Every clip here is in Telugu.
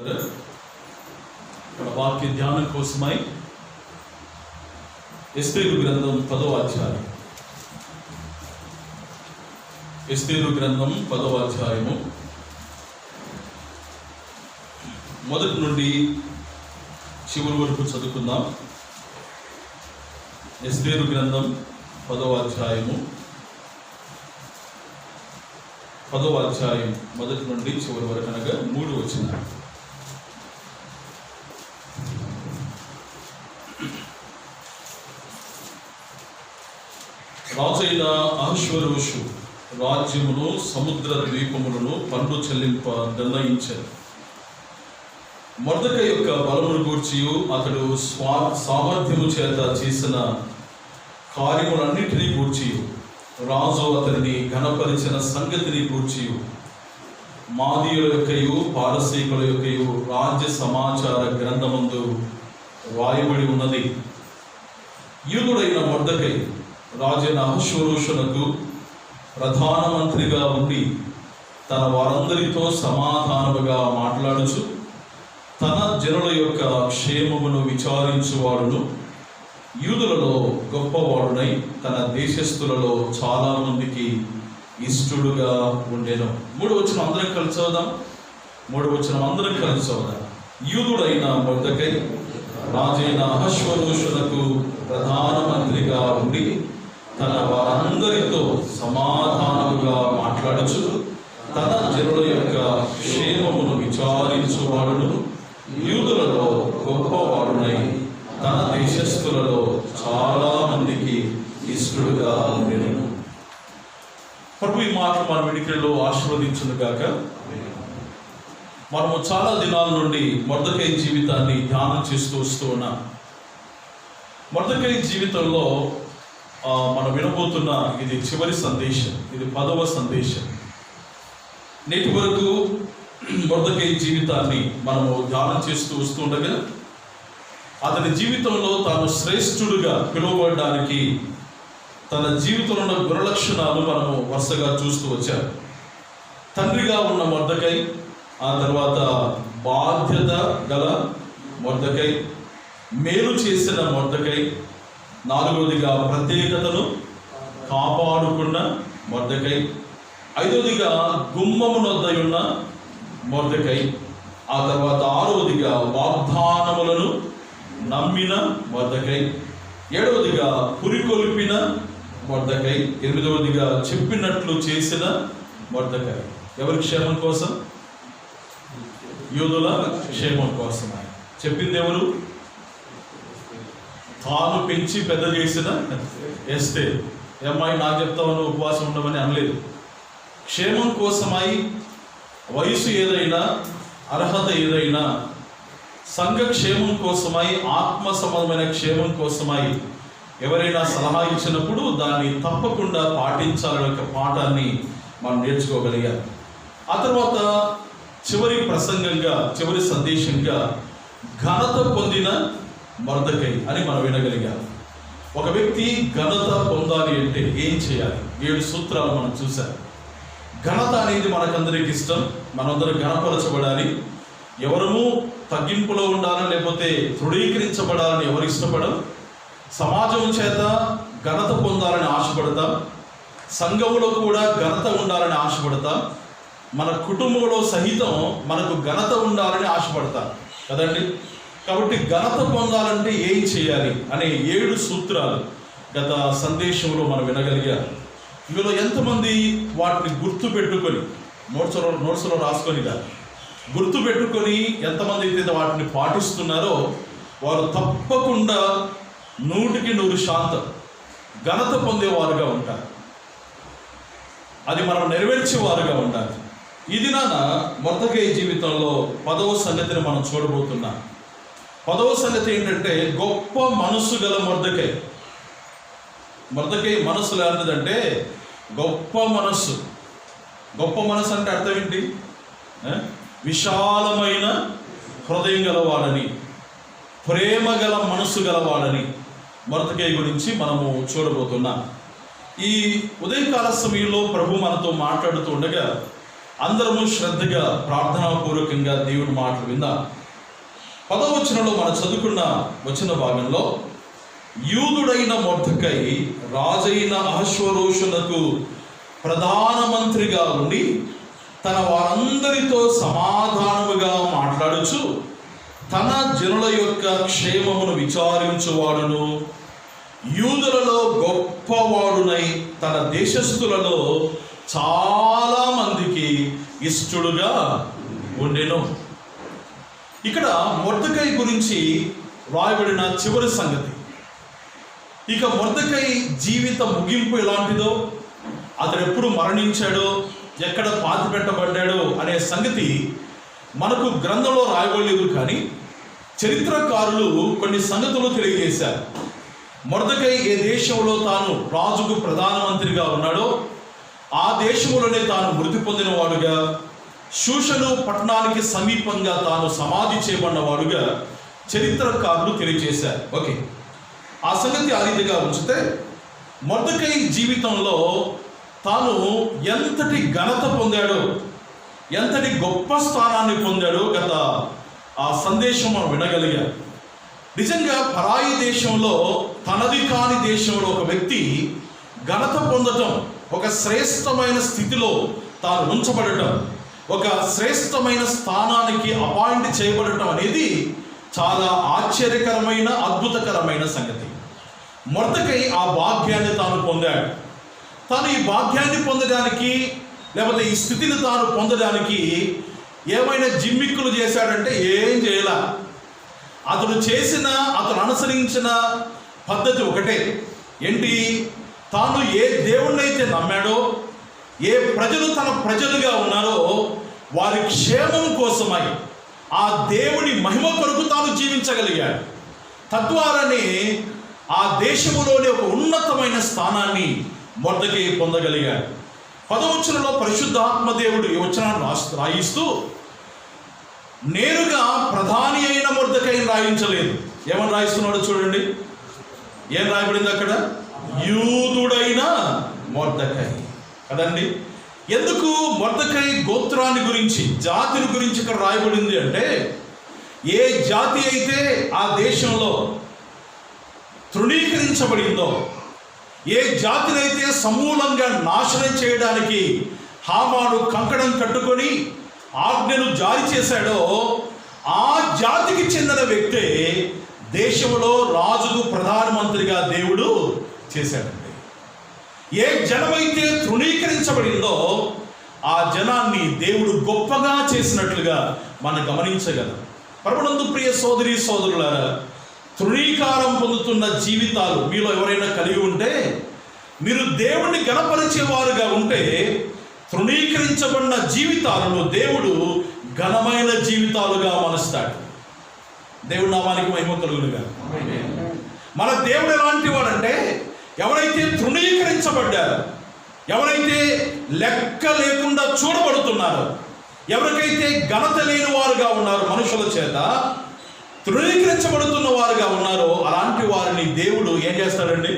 మన వాక్య ధ్యానం కోసమై ఎస్తేరు గ్రంథం 10వ అధ్యాయం. ఎస్తేరు గ్రంథం 10వ అధ్యాయము మొదటి నుండి చివరి వరకు చదువుకుందాం. ఎస్తేరు గ్రంథం 10వ అధ్యాయము 10వ అధ్యాయం మొదటి నుండి చివరి వరకు అనగా 3 వచనాలు. రాజైన అహష్వేరోషు రాజ్యమును సముద్ర ద్వీపములను పన్ను చెల్లింప నిర్ణయించారు. మొర్దెకై యొక్క బలమును గూర్చియు అతడు సామర్థ్యము చేత చేసిన కార్యములన్నిటినీ గూర్చియు రాజు అతనిని ఘనపరిచిన సంగతిని గూర్చియు మాదీయుల యొక్కయు పారసీకుల యొక్కయు రాజ్య సమాచార గ్రంథమందు రాయబడి ఉన్నది. యూదుడైన మొర్దెకై రాజైన అహష్వేరోషునకు ప్రధానమంత్రిగా ఉండి తన వారందరితో సమాధానముగా మాట్లాడుచు తన జనుల యొక్క క్షేమమును విచారించువాడును యూదులలో గొప్పవాడునై తన దేశస్థులలో చాలా మందికి ఇష్టడుగా ఉండెను. 3వ వచనం అందరం కలిసి చదువుదాం. 3వ వచనం అందరం కలిసి చదువుదాం. యూదుడైన మొర్దెకై రాజైన అహష్వేరోషునకు ప్రధానమంత్రిగా ఉండి తన వారందరితో సమాధానముగా మాట్లాడుచు తన జనుల యొక్క క్షేమమును విచారించువాడును యూదులలో గొప్పవాడునై తన దేశస్థులలో చాలా మందికి ఇష్టడుగా ఉండెను. ప్రభు ఈ మాటలు మన వెనుకల్లో ఆశీర్వదించును గాక. మనము చాలా దినాల నుండి మొర్దెకై జీవితాన్ని ధ్యానం చేస్తూ వస్తూ ఉన్నాం. మొర్దెకై జీవితంలో మనం వినబోతున్న ఇది చివరి సందేశం, ఇది 10వ సందేశం. నేటి వరకు మొర్దెకై జీవితాన్ని మనము ధ్యానం చేస్తూ వస్తుండగా అతని జీవితంలో తాను శ్రేష్ఠుడుగా పిలువబడడానికి తన జీవితంలో ఉన్న గుణలక్షణాలు మనము వరుసగా చూస్తూ వచ్చారు. తండ్రిగా ఉన్న మొర్దెకై, ఆ తర్వాత బాధ్యత గల మొర్దెకై, మేలు చేసిన మొర్దెకై, 4వదిగా ప్రత్యేకతను కాపాడుకున్న మొర్దెకై, 5వదిగా గుమ్మమునొద్దయున్న మొర్దెకై, ఆ తర్వాత 6వదిగా వాగ్దానములను నమ్మిన మొర్దెకై, 7వదిగా పురికొల్పిన మొర్దెకై, 8వదిగా చెప్పినట్లు చేసిన మొర్దెకై. ఎవరి క్షేమం కోసం? యూదుల క్షేమం కోసం. చెప్పింది ఎవరు? తాను పెంచి పెద్ద చేసిన ఎస్తేరు. అమ్మాయి నాకు చెప్తామని ఉపవాసం ఉండమని అనలేదు. క్షేమం కోసమై వయసు ఏదైనా, అర్హత ఏదైనా, సంఘ క్షేమం కోసమై, ఆత్మ సంబంధమైన క్షేమం కోసమై ఎవరైనా సలహా ఇచ్చినప్పుడు దాన్ని తప్పకుండా పాటించాలనే ఒక పాఠాన్ని మనం నేర్చుకోగలిగాం. ఆ తర్వాత చివరి ప్రసంగంగా, చివరి సందేశంగా ఘనత పొందిన మొర్దెకై అని మనం వినగలిగాం. ఒక వ్యక్తి ఘనత పొందాలి అంటే ఏం చేయాలి? 7 సూత్రాలు మనం చూసాం. ఘనత అనేది మనకందరికి ఇష్టం, మనందరం ఘనపరచబడాలి. ఎవరము తగ్గింపులో ఉండాలని లేకపోతే తృఢీకరించబడాలని ఎవరు ఇష్టపడం. సమాజం చేత ఘనత పొందాలని ఆశపడతాం. సంఘములో కూడా ఘనత ఉండాలని ఆశపడతాం. మన కుటుంబంలో సహితం మనకు ఘనత ఉండాలని ఆశపడతాం కదండి. కాబట్టి ఘనత పొందాలంటే ఏం చేయాలి అనే 7 సూత్రాలు గత సందేశంలో మనం వినగలిగాం. ఇందులో ఎంతమంది వాటిని గుర్తు పెట్టుకొని నోట్స్లో రాసుకొని కాదు, గుర్తు పెట్టుకొని ఎంతమంది అయితే వాటిని పాటిస్తున్నారో వారు తప్పకుండా 100% ఘనత పొందేవారుగా ఉంటారు. అది మనం నెరవేర్చేవారుగా ఉండాలి. ఇది నాన్న మొర్దెకై జీవితంలో 10వ సంగతిని మనం చూడబోతున్నాం. 10వ సంగతి ఏంటంటే గొప్ప మనసు గల మొర్దెకై. మొర్దెకై మనసు ఎలాంటిదంటే గొప్ప మనస్సు. గొప్ప మనసు అంటే అర్థం ఏంటి? విశాలమైన హృదయం గలవాడని, ప్రేమ గల మనసు గలవాడని మొర్దెకై గురించి మనము చూడబోతున్నాం. ఈ ఉదయకాల సమయంలో ప్రభు మనతో మాట్లాడుతూ ఉండగా అందరము శ్రద్ధగా ప్రార్థనాపూర్వకంగా దేవుని మాటలు విందాం. 10వ వచనంలో మనం చదువుకున్న వచన భాగంలో, యూదుడైన మొర్దెకై రాజైన అహష్వేరోషునకు ప్రధానమంత్రిగా ఉండి తన వారందరితో సమాధానముగా మాట్లాడుచు తన జనుల యొక్క క్షేమమును విచారించువాడును, యూదులలో గొప్పవాడునై తన దేశస్థులలో చాలా మందికి ఇష్టడుగా ఉండెను. ఇక్కడ మొర్దెకై గురించి రాయబడిన చివరి సంగతి. ఇక మొర్దెకై జీవిత ముగింపు ఎలాంటిదో, అతడు ఎప్పుడు మరణించాడో, ఎక్కడ పాతిపెట్టబడ్డాడో అనే సంగతి మనకు గ్రంథంలో రాయబడలేదు. కానీ చరిత్రకారులు కొన్ని సంగతులు తెలియజేశారు. మొర్దెకై ఏ దేశంలో తాను రాజుకు ప్రధానమంత్రిగా ఉన్నాడో ఆ దేశంలోనే తాను మృతి పొందినవాడుగా, షూషను పట్టణానికి సమీపంగా తాను సమాధి చేయబడినవాడుగా చరిత్రకారులు తెలియజేశారు. ఓకే, ఆ సంగతి ఆ రీతిగా ఉంచితే, మొర్దెకై జీవితంలో తాను ఎంతటి ఘనత పొందాడో, ఎంతటి గొప్ప స్థానాన్ని పొందాడో గత ఆ సందేశం మనం వినగలిగాం. నిజంగా పరాయి దేశంలో, తనది కాని దేశంలో ఒక వ్యక్తి ఘనత పొందటం, ఒక శ్రేష్టమైన స్థితిలో తాను ఉంచబడటం, ఒక శ్రేష్టమైన స్థానానికి అపాయింట్ చేయబడటం అనేది చాలా ఆశ్చర్యకరమైన, అద్భుతకరమైన సంగతి. మొర్దెకై ఆ భాగ్యాన్ని తాను పొందాడు. తాను ఈ భాగ్యాన్ని పొందడానికి, లేకపోతే ఈ స్థితిని తాను పొందడానికి ఏమైనా జిమ్మిక్కులు చేశాడంటే ఏం చేయాల. అతను అనుసరించిన పద్ధతి ఒకటే. ఏంటి? తాను ఏ దేవుణ్ణైతే నమ్మాడో, ఏ ప్రజలు తన ప్రజలుగా ఉన్నారో వారి క్షేమం కోసమై ఆ దేవుని మహిమ కొరకు తాను జీవించగలిగాడు. తద్వారానే ఆ దేశములోని ఒక ఉన్నతమైన స్థానాన్ని మొర్దెకై పొందగలిగాడు. 10వ వచనంలో పరిశుద్ధాత్మ దేవుడు ఈ వచనాన్ని రాయిస్తూ నేరుగా ప్రధాని అయిన మొర్దెకైని రాయించలేదు. ఏమని రాయిస్తున్నాడో చూడండి. ఏం రాయబడింది అక్కడ? యూదుడైన మొర్దెకై కదండి. ఎందుకు మొర్దెకై గోత్రాన్ని గురించి, జాతిని గురించి ఇక్కడ రాయబడింది అంటే, ఏ జాతి అయితే ఆ దేశంలో తృణీకరించబడిందో, ఏ జాతినైతే సమూలంగా నాశనం చేయడానికి హామాను కంకణం కట్టుకొని ఆజ్ఞను జారీ చేశాడో, ఆ జాతికి చెందిన వ్యక్తే దేశంలో రాజుకు ప్రధానమంత్రిగా దేవుడు చేశాడండి. ఏ జనమైతే తృణీకరించబడిందో ఆ జనాన్ని దేవుడు గొప్పగా చేసినట్లుగా మనం గమనించగలం. ప్రభునందు ప్రియ సోదరీ సోదరులారా, తృణీకారం పొందుతున్న జీవితాలు మీలో ఎవరైనా కలిగి ఉంటే, మీరు దేవుణ్ణి గణపరిచేవారుగా ఉంటే, తృణీకరించబడిన జీవితాలను దేవుడు ఘనమైన జీవితాలుగా మలుస్తాడు. దేవుడి నామానికి మహిమ కలుగునుగా. మన దేవుడు ఎలాంటి వాడంటే, ఎవరైతే తృణీకరించబడ్డారో, ఎవరైతే లెక్క లేకుండా చూడబడుతున్నారో, ఎవరికైతే ఘనత లేని వారుగా ఉన్నారో, మనుషుల చేత తృణీకరించబడుతున్న వారుగా ఉన్నారో, అలాంటి వారిని దేవుడు ఏం చేస్తాడండి?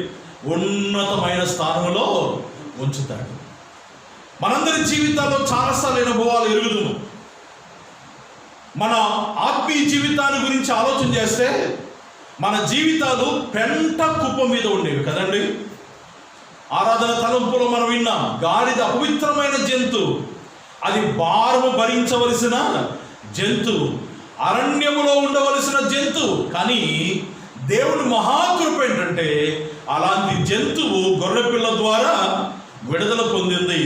ఉన్నతమైన స్థానంలో ఉంచుతాడు. మనందరి జీవితాల్లో చాలాసార్లు అనుభవాలు ఎరుగుదుము. మన ఆత్మీయ జీవితాన్ని గురించి ఆలోచన చేస్తే మన జీవితాలు పెంట కుప్ప మీద ఉండేవి కదండి. ఆరాధన తలంపులో మనం విన్నాం, గాడిద అపవిత్రమైన జంతువు, అది భారము భరించవలసిన జంతువు, అరణ్యములో ఉండవలసిన జంతువు. కానీ దేవుని మహాకృప ఏంటంటే, అలాంటి జంతువు గొర్రెపిల్ల ద్వారా విడుదల పొందింది,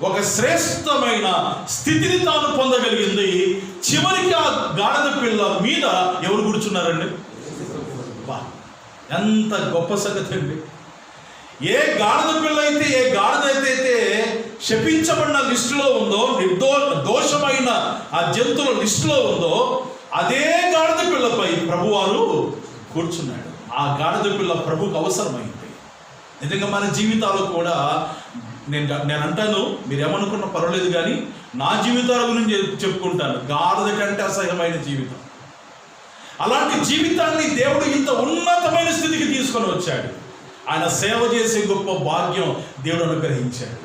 ఒక శ్రేష్టమైన స్థితిని తాను పొందగలిగింది. చివరికి ఆ గాడిద పిల్ల మీద ఎవరు కూర్చున్నారండి? ఎంత గొప్ప సంగతి అండి. ఏ గాడిద పిల్ల అయితే, ఏ గాడిద అయితే శపించబడిన లిస్టులో ఉందో, దోషమైన ఆ జంతువుల లిస్టులో ఉందో, అదే గాడిద పిల్లపై ప్రభువారు కూర్చున్నాడు. ఆ గాడిద పిల్ల ప్రభుకు అవసరమైంది. నిజంగా మన జీవితాలు కూడా నేను అంటాను, మీరేమనుకున్నా పర్వాలేదు, కానీ నా జీవితాల గురించి చెప్పుకుంటాను. గాడిద కంటే అసహ్యమైన జీవితం. అలాంటి జీవితాన్ని దేవుడు ఇంత ఉన్నతమైన స్థితికి తీసుకొని వచ్చాడు. ఆయన సేవ చేసే గొప్ప భాగ్యం దేవుడు అనుగ్రహించాడు.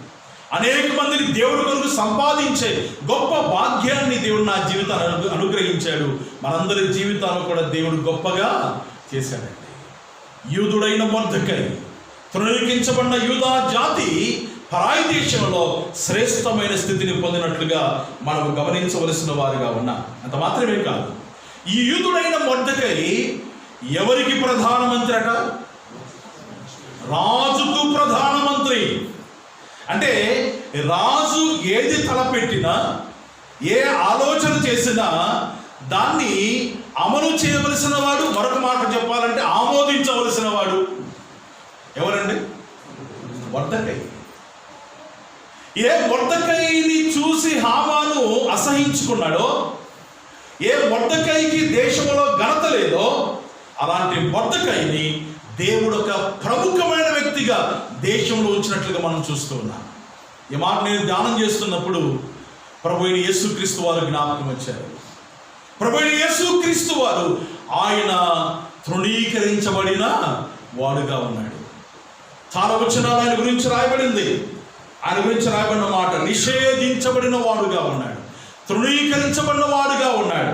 అనేక మందిని దేవుడి కొరకు సంపాదించే గొప్ప భాగ్యాన్ని దేవుడు నా జీవితాన్ని అనుగ్రహించాడు. మనందరి జీవితాలను కూడా దేవుడు గొప్పగా చేశాడండి. యూదుడైన మొర్దెకై, తృణీకరించబడిన యూదా జాతి పరాయి దేశంలో శ్రేష్టమైన స్థితిని పొందినట్లుగా మనం గమనించవలసిన వారుగా ఉన్నాం. అంత మాత్రమే కాదు, ఈ యూదుడైన మొర్దెకై ఎవరికి ప్రధానమంత్రి అట? రాజుకు ప్రధానమంత్రి. అంటే రాజు ఏది తలపెట్టినా, ఏ ఆలోచన చేసినా దాన్ని అమలు చేయవలసిన వాడు, మరొక మాట చెప్పాలంటే ఆమోదించవలసిన వాడు ఎవరండి? మొర్దెకై. ఏ మొర్దెకైని చూసి హామాను అసహించుకున్నాడో, ఏ మొర్దెకైకి దేశంలో ఘనత లేదో, అలాంటి మొర్దెకైని దేవుడు ఒక ప్రముఖమైన వ్యక్తిగా దేశంలో ఉంచినట్లుగా మనం చూస్తూ ఉన్నాం. ఈ మాట నేను ధ్యానం చేస్తున్నప్పుడు ప్రభు అయిన యేసుక్రీస్తు వారు జ్ఞాపకం వచ్చారు. ప్రభు అయిన యేసుక్రీస్తు వారు ఆయన తృణీకరించబడిన వాడుగా ఉన్నాడు. చాలా వచనాలు ఆయన గురించి రాయబడింది. ఆయన గురించి రాయబడిన మాట, నిషేధించబడిన వాడుగా ఉన్నాడు, తృణీకరించబడిన వాడుగా ఉన్నాడు.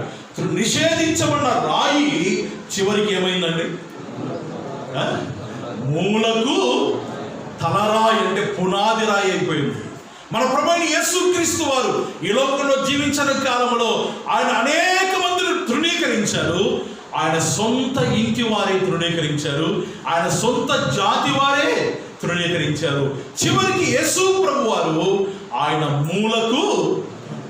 నిషేధించబడిన రాయి చివరికి ఏమైందండి? మూలకు తలరాయి, అంటే పునాది రాయి అయిపోయింది. మన ప్రభువైన యేసుక్రీస్తు వారు ఈ లోకంలో జీవించిన కాలంలో ఆయన అనేక మందిని తృణీకరించారు. ఆయన సొంత ఇంటి వారే తృణీకరించారు, ఆయన సొంత జాతి వారే తృణీకరించారు. చివరికి యేసు ప్రభు వారు ఆయన మూలకు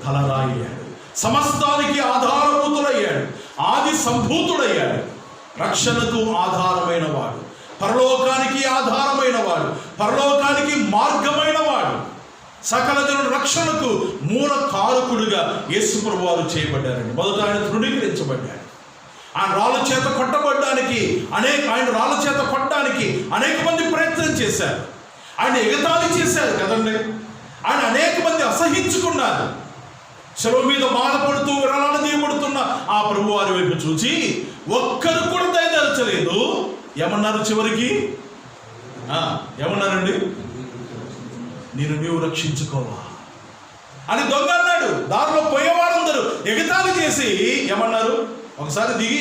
తలరాయి అయ్యాడు, సమస్తానికి ఆధారభూతుడయ్యాడు, ఆది సంభూతుడయ్యాడు, రక్షణకు ఆధారమైన వాడు, పరలోకానికి ఆధారమైన వాడు, పరలోకానికి మార్గమైన వాడు, సకల జనుల రక్షణకు మూల కారకుడుగా యేసు ప్రభు వారు చేయబడ్డారండి. మొదట ఆయన తృణీకరించబడ్డాడు. ఆయన రాళ్ళ చేత కొట్టబడ్డానికి అనేక మంది ప్రయత్నం చేశారు. ఆయన ఎగతాళి చేశారు కదండి. ఆయన అనేక మంది అసహించుకున్నారు. శిలువ మీద బాధపడుతూ విరలాడదీయబడుతున్న ఆ ప్రభు వారి వైపు చూసి ఒక్కరు కూడా దయదలచలేదు. ఏమన్నారు చివరికి? ఏమన్నారండి? నీవు రక్షించుకోవా అని దొంగ అన్నాడు. దారిలో పోయేవారందరూ ఎగతాళి చేసి ఏమన్నారు? ఒకసారి దిగి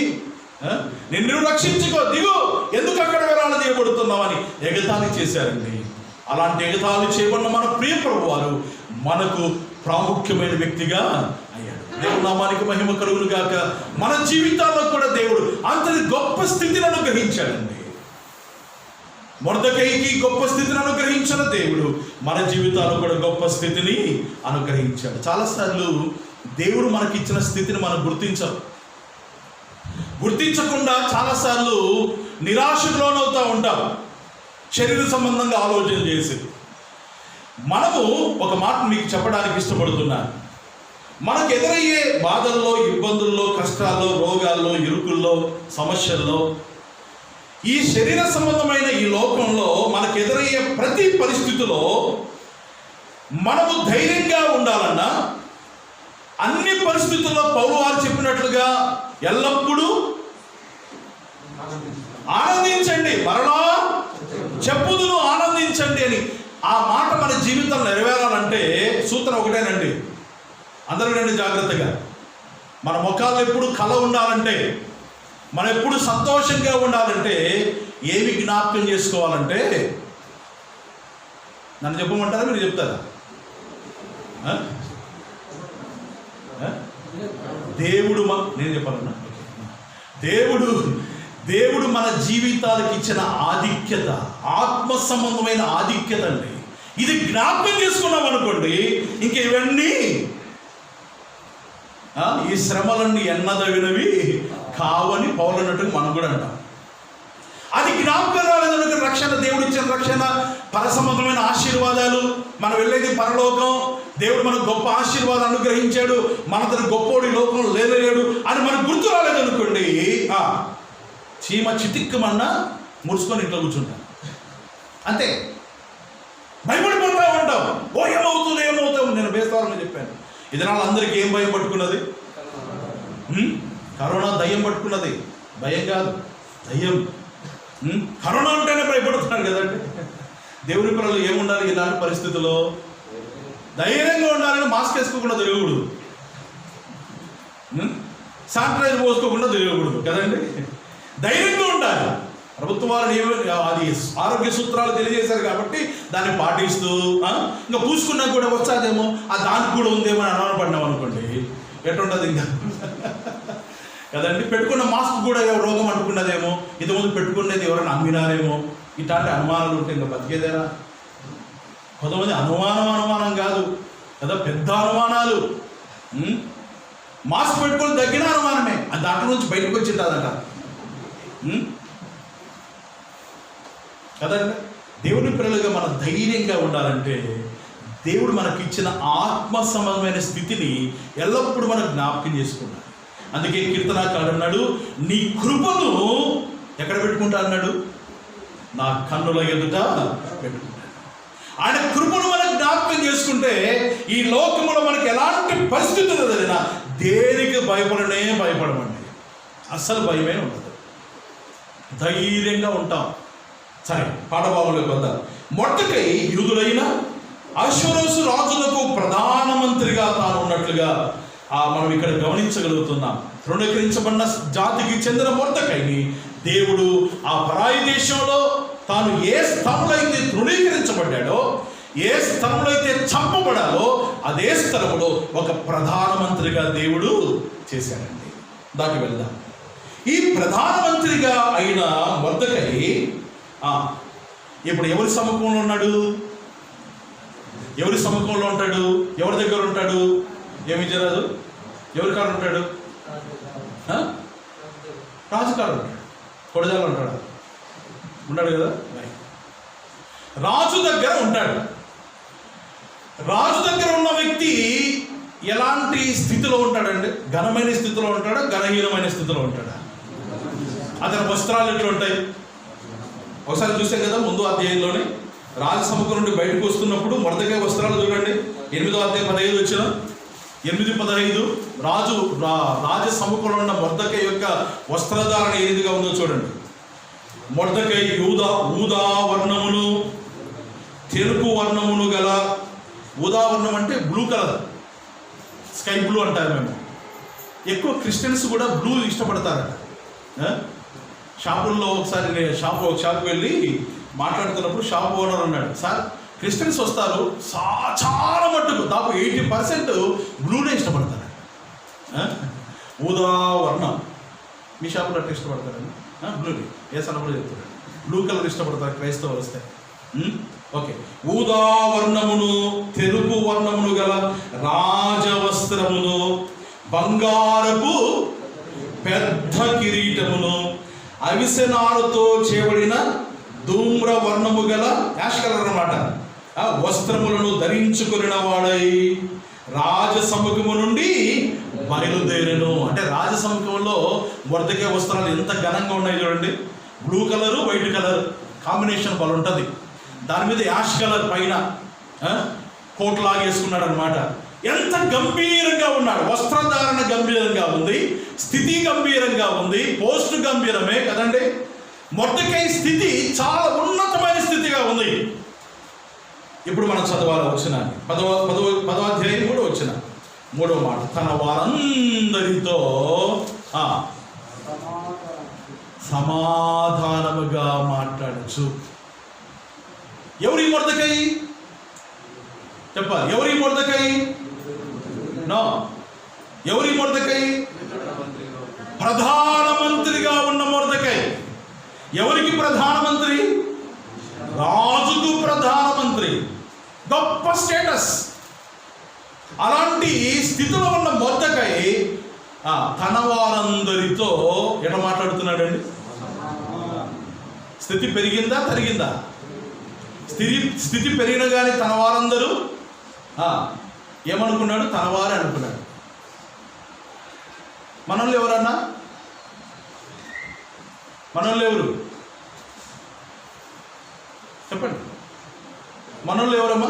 నిన్ను రక్షించుకో, దిగు, ఎందుకు అక్కడ విరలాడదీయబడుతున్నావు అని ఎగతాళి చేశారండి. అలాంటి ఎగతాళి చేయబడిన మన ప్రియ ప్రభు వారు మనకు ప్రాముఖ్యమైన వ్యక్తిగా అయ్యాడు. దేవుని నామానికి మహిమ కలుగును గాక. మన జీవితాల్లో కూడా దేవుడు అంతటి గొప్ప స్థితిని అనుగ్రహించాడండి. మొర్దెకైకి గొప్ప స్థితిని అనుగ్రహించిన దేవుడు మన జీవితాల్లో కూడా గొప్ప స్థితిని అనుగ్రహించాడు. చాలాసార్లు దేవుడు మనకిచ్చిన స్థితిని మనం గుర్తించకుండా చాలాసార్లు నిరాశకు లోనవుతూ ఉంటాం, శరీర సంబంధంగా ఆలోచన చేసి. మనము ఒక మాట మీకు చెప్పడానికి ఇష్టపడుతున్నాను. మనకు ఎదురయ్యే బాధల్లో, ఇబ్బందుల్లో, కష్టాల్లో, రోగాల్లో, ఇరుకుల్లో, సమస్యల్లో, ఈ శరీర సంబంధమైన ఈ లోకంలో మనకు ఎదురయ్యే ప్రతి పరిస్థితిలో మనము ధైర్యంగా ఉండాలన్నా అన్ని పరిస్థితుల్లో పౌలు వారు చెప్పినట్లుగా ఎల్లప్పుడూ ఆనందించండి, మరలా చెప్పుదును ఆనందించండి అని ఆ మాట మన జీవితంలో నెరవేరాలంటే సూత్రం ఒకటేనండి. అందరూ వినండి జాగ్రత్తగా. మన ముఖాలు ఎప్పుడు కళ ఉండాలంటే, మనం ఎప్పుడు సంతోషంగా ఉండాలంటే ఏమి జ్ఞాపకం చేసుకోవాలంటే, నన్ను చెప్పమంటారా మీరు చెప్తారా? నేను చెప్పాలన్నా, దేవుడు మన జీవితాలకు ఇచ్చిన ఆధిక్యత, ఆత్మ సంబంధమైన ఆధిక్యత అండి. ఇది జ్ఞాపకం చేసుకున్నాం అనుకోండి, ఇంక ఇవన్నీ ఈ శ్రమలన్నీ ఎన్నదగినవి కావని పౌలు అన్నట్టుగా మనం కూడా అంటాం. అది జ్ఞాపకం రాలేదనుక రక్షణ, దేవుడు ఇచ్చిన రక్షణ, పరసంబంధమైన ఆశీర్వాదాలు, మనం వెళ్ళేది పరలోకం, దేవుడు మనకు గొప్ప ఆశీర్వాదం అనుగ్రహించాడు, మనతో గొప్పోడి లోకంలో లేలేడు అని మనకు గుర్తు రాలేదనుకోండి, చీమ చితిక్కమన్నా ముడుచుకొని ఇంట్లో కూర్చుంటాం, అంతే. భయపడిపోతా ఉంటాం, ఏమవుతాం. నేను బేస్తవారంగా చెప్పాను, ఇది నాళ్ళు అందరికీ ఏం భయం పట్టుకున్నది? కరోనా దయ్యం పట్టుకున్నది. భయం కాదు, దయ్యం. కరోనా అంటేనే భయపడుతున్నారు కదండి. దేవుని పిల్లలు ఏముండాలి ఇలాంటి పరిస్థితుల్లో? ధైర్యంగా ఉండాలని మాస్క్ వేసుకోకుండా తిరగకూడదు, శానిటైజర్ పోసుకోకుండా తిరగకూడదు కదండి. ధైర్యంగా ఉండాలి. ప్రభుత్వం వారు అది ఆరోగ్య సూత్రాలు తెలియజేశారు కాబట్టి దాన్ని పాటిస్తూ ఇంకా పూసుకున్నా కూడా వచ్చాదేమో, దానికి కూడా ఉందేమో అని అనుమానపడినాం అనుకోండి, ఎట్లుంటుంది ఇంకా కదండి. పెట్టుకున్న మాస్క్ కూడా రోగం అంటుకున్నదేమో, ఇంతకుముందు పెట్టుకునేది ఎవరైనా అమ్మినారేమో, ఇట్లాంటి అనుమానాలు ఉంటే ఇంకా బతికేదేనా? కొంతమంది అనుమానం కాదు కదా, పెద్ద అనుమానాలు. మాస్క్ పెట్టుకొని తగ్గిన అనుమానమే, దాంట్లో నుంచి బయటకు వచ్చింటుందట కదండి. దేవుని పిల్లలుగా మనం ధైర్యంగా ఉండాలంటే దేవుడు మనకిచ్చిన ఆత్మ సంబంధమైన స్థితిని ఎల్లప్పుడూ మనం జ్ఞాపకం చేసుకుంటాం. అందుకే కీర్తనాకారుడు అన్నాడు, నీ కృపను ఎక్కడ పెట్టుకుంటా అన్నాడు? నా కన్నుల ఎదుట పెట్టుకుంటాను. ఆయన కృపను మనం జ్ఞాపకం చేసుకుంటే ఈ లోకంలో మనకి ఎలాంటి పరిస్థితి ఎదురైనా దేనికి భయపడమండి, అస్సలు భయమే ఉండదు, ధైర్యంగా ఉంటాం. సరే, పాఠభాగంలోకి వద్దాం. మొర్దెకై యూదులైన అష్షూరు రాజులకు ప్రధానమంత్రిగా తాను ఉన్నట్లుగా మనం ఇక్కడ గమనించగలుగుతున్నాం. తృణీకరించబడిన జాతికి చెందిన మొర్దెకైని దేవుడు ఆ పరాయి దేశంలో తాను ఏ స్థలంలో అయితే తృణీకరించబడ్డాడో, ఏ స్థలంలో అయితే చంపబడాలో అదే స్థలంలో ఒక ప్రధానమంత్రిగా దేవుడు చేశాడండి. దానికి వెళ్దాం. ఈ ప్రధానమంత్రిగా అయిన మొర్దెకై ఇప్పుడు ఎవరి సముఖంలో ఉన్నాడు? ఎవరి సముఖంలో ఉంటాడు? ఎవరి దగ్గర ఉంటాడు? ఏమి జరగదు. ఎవరి కాడ ఉంటాడు? రాజు కాడ ఉంటాడు. కొడజాలు ఉంటాడు, ఉన్నాడు కదా. రాజు దగ్గర ఉంటాడు. రాజు దగ్గర ఉన్న వ్యక్తి ఎలాంటి స్థితిలో ఉంటాడండి? ఘనమైన స్థితిలో ఉంటాడా, ఘనహీనమైన స్థితిలో ఉంటాడా? అతని వస్త్రాలు ఎట్లా ఉంటాయి? ఒకసారి చూసాం కదా ముందు అధ్యాయంలోనే, రాజసముఖం నుండి బయటకు వస్తున్నప్పుడు మొర్దెకై వస్త్రాలు చూడండి. 8వ అధ్యాయం 15 వచ్చిన 8:15 రాజసముఖంలో ఉన్న మొర్దెకై యొక్క వస్త్రధారణ ఏ రీతిగా ఉందో చూడండి. మొర్దెకై ఊదా వర్ణమును తెలుపు వర్ణమును గల, ఊదా వర్ణం అంటే బ్లూ కలర్, స్కై బ్లూ అంటారు మేము. ఎక్కువ క్రిస్టియన్స్ కూడా బ్లూ ఇష్టపడతారట. షాపుల్లో ఒకసారి నేను ఒక షాప్కి వెళ్ళి మాట్లాడుతున్నప్పుడు షాప్ ఓనర్ అన్నాడు, సార్ క్రిస్టియన్స్ వస్తారు చాలా మట్టుకు దాదాపు 80% బ్లూనే ఇష్టపడతారు. ఊదా వర్ణం మీ షాపులో అట్లా ఇష్టపడతారండి? బ్లూని ఏసన్న కూడా చెప్తాడు, బ్లూ కలర్ ఇష్టపడతారు క్రైస్తవులు వస్తే. ఓకే, ఊదా వర్ణమును తెలుపు వర్ణమును గల రాజవస్త్రమును, బంగారపు పెద్ద కిరీటమును, అవిసెనారుతో చేయబడిన ధూమ్ర వర్ణము గల, యాష్ కలర్ అన్నమాట, వస్త్రములను ధరించుకున్న వాడై రాజసముఖము నుండి బయలుదేరెను. అంటే రాజసముఖంలో మొర్దెకై వస్త్రాలు ఎంత ఘనంగా ఉన్నాయి చూడండి. Blue colour white colour combination బాగా ఉంటుంది. దాని మీద యాష్ కలర్ పైన కోట్ లాగేసుకున్నాడు అనమాట. ఎంత గంభీరంగా ఉన్నాడు. వస్త్రధారణ గంభీరంగా ఉంది, స్థితి గంభీరంగా ఉంది, పోస్ట్ గంభీరమే కదండి. మొర్దెకై స్థితి చాలా ఉన్నతమైన స్థితిగా ఉంది. ఇప్పుడు మనం చదవాలి వచ్చిన 10వ అధ్యాయం కూడా వచ్చిన 3వ మాట, తన వారందరితో సమాధానముగా మాట్లాడచ్చు. ఎవరి మొర్దెకై చెప్పాలి? ఎవరి మొర్దెకై? ఎవరి మొర్దెకై? ప్రధానమంత్రిగా ఉన్న మొర్దెకై. ఎవరికి ప్రధానమంత్రి? రాజుకు ప్రధానమంత్రి. గొప్ప స్టేటస్. అలాంటి స్థితిలో ఉన్న మొర్దెకై తన వారందరితో ఎట మాట్లాడుతున్నాడండి? స్థితి పెరిగిందా తరిగిందా? స్థితి పెరిగిన కానీ తన వారందరూ ఏమనుకున్నాడు? తన వారే అనుకున్నాడు. మనల్ని ఎవరన్నా? మనల్ని ఎవరు చెప్పండి? మనల్ని ఎవరమ్మా?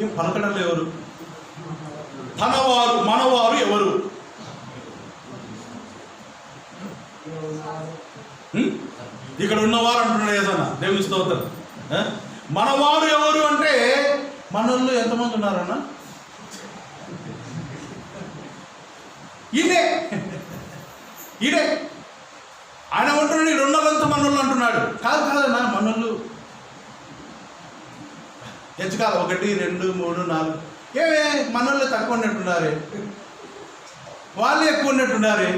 ఏం పలకడంలో ఎవరు? తనవారు మనవారు ఎవరు? ఇక్కడ ఉన్నవారు అంటున్నాడు ఏదన్నా. దేవుని స్తోత్రం. మనవారు ఎవరు అంటే మనోళ్ళు ఎంతమంది ఉన్నారన్న? ఈడే ఆయన అంటున్నాడు, 200 మనోళ్ళు అంటున్నాడు. కాదన్నా, మనోళ్ళు ఎంచుకాల 1 2 3 4 ఏమే మనోళ్ళే తక్కువ ఉన్నట్టున్నారే, వాళ్ళే ఎక్కువ ఉన్నట్టున్నారే.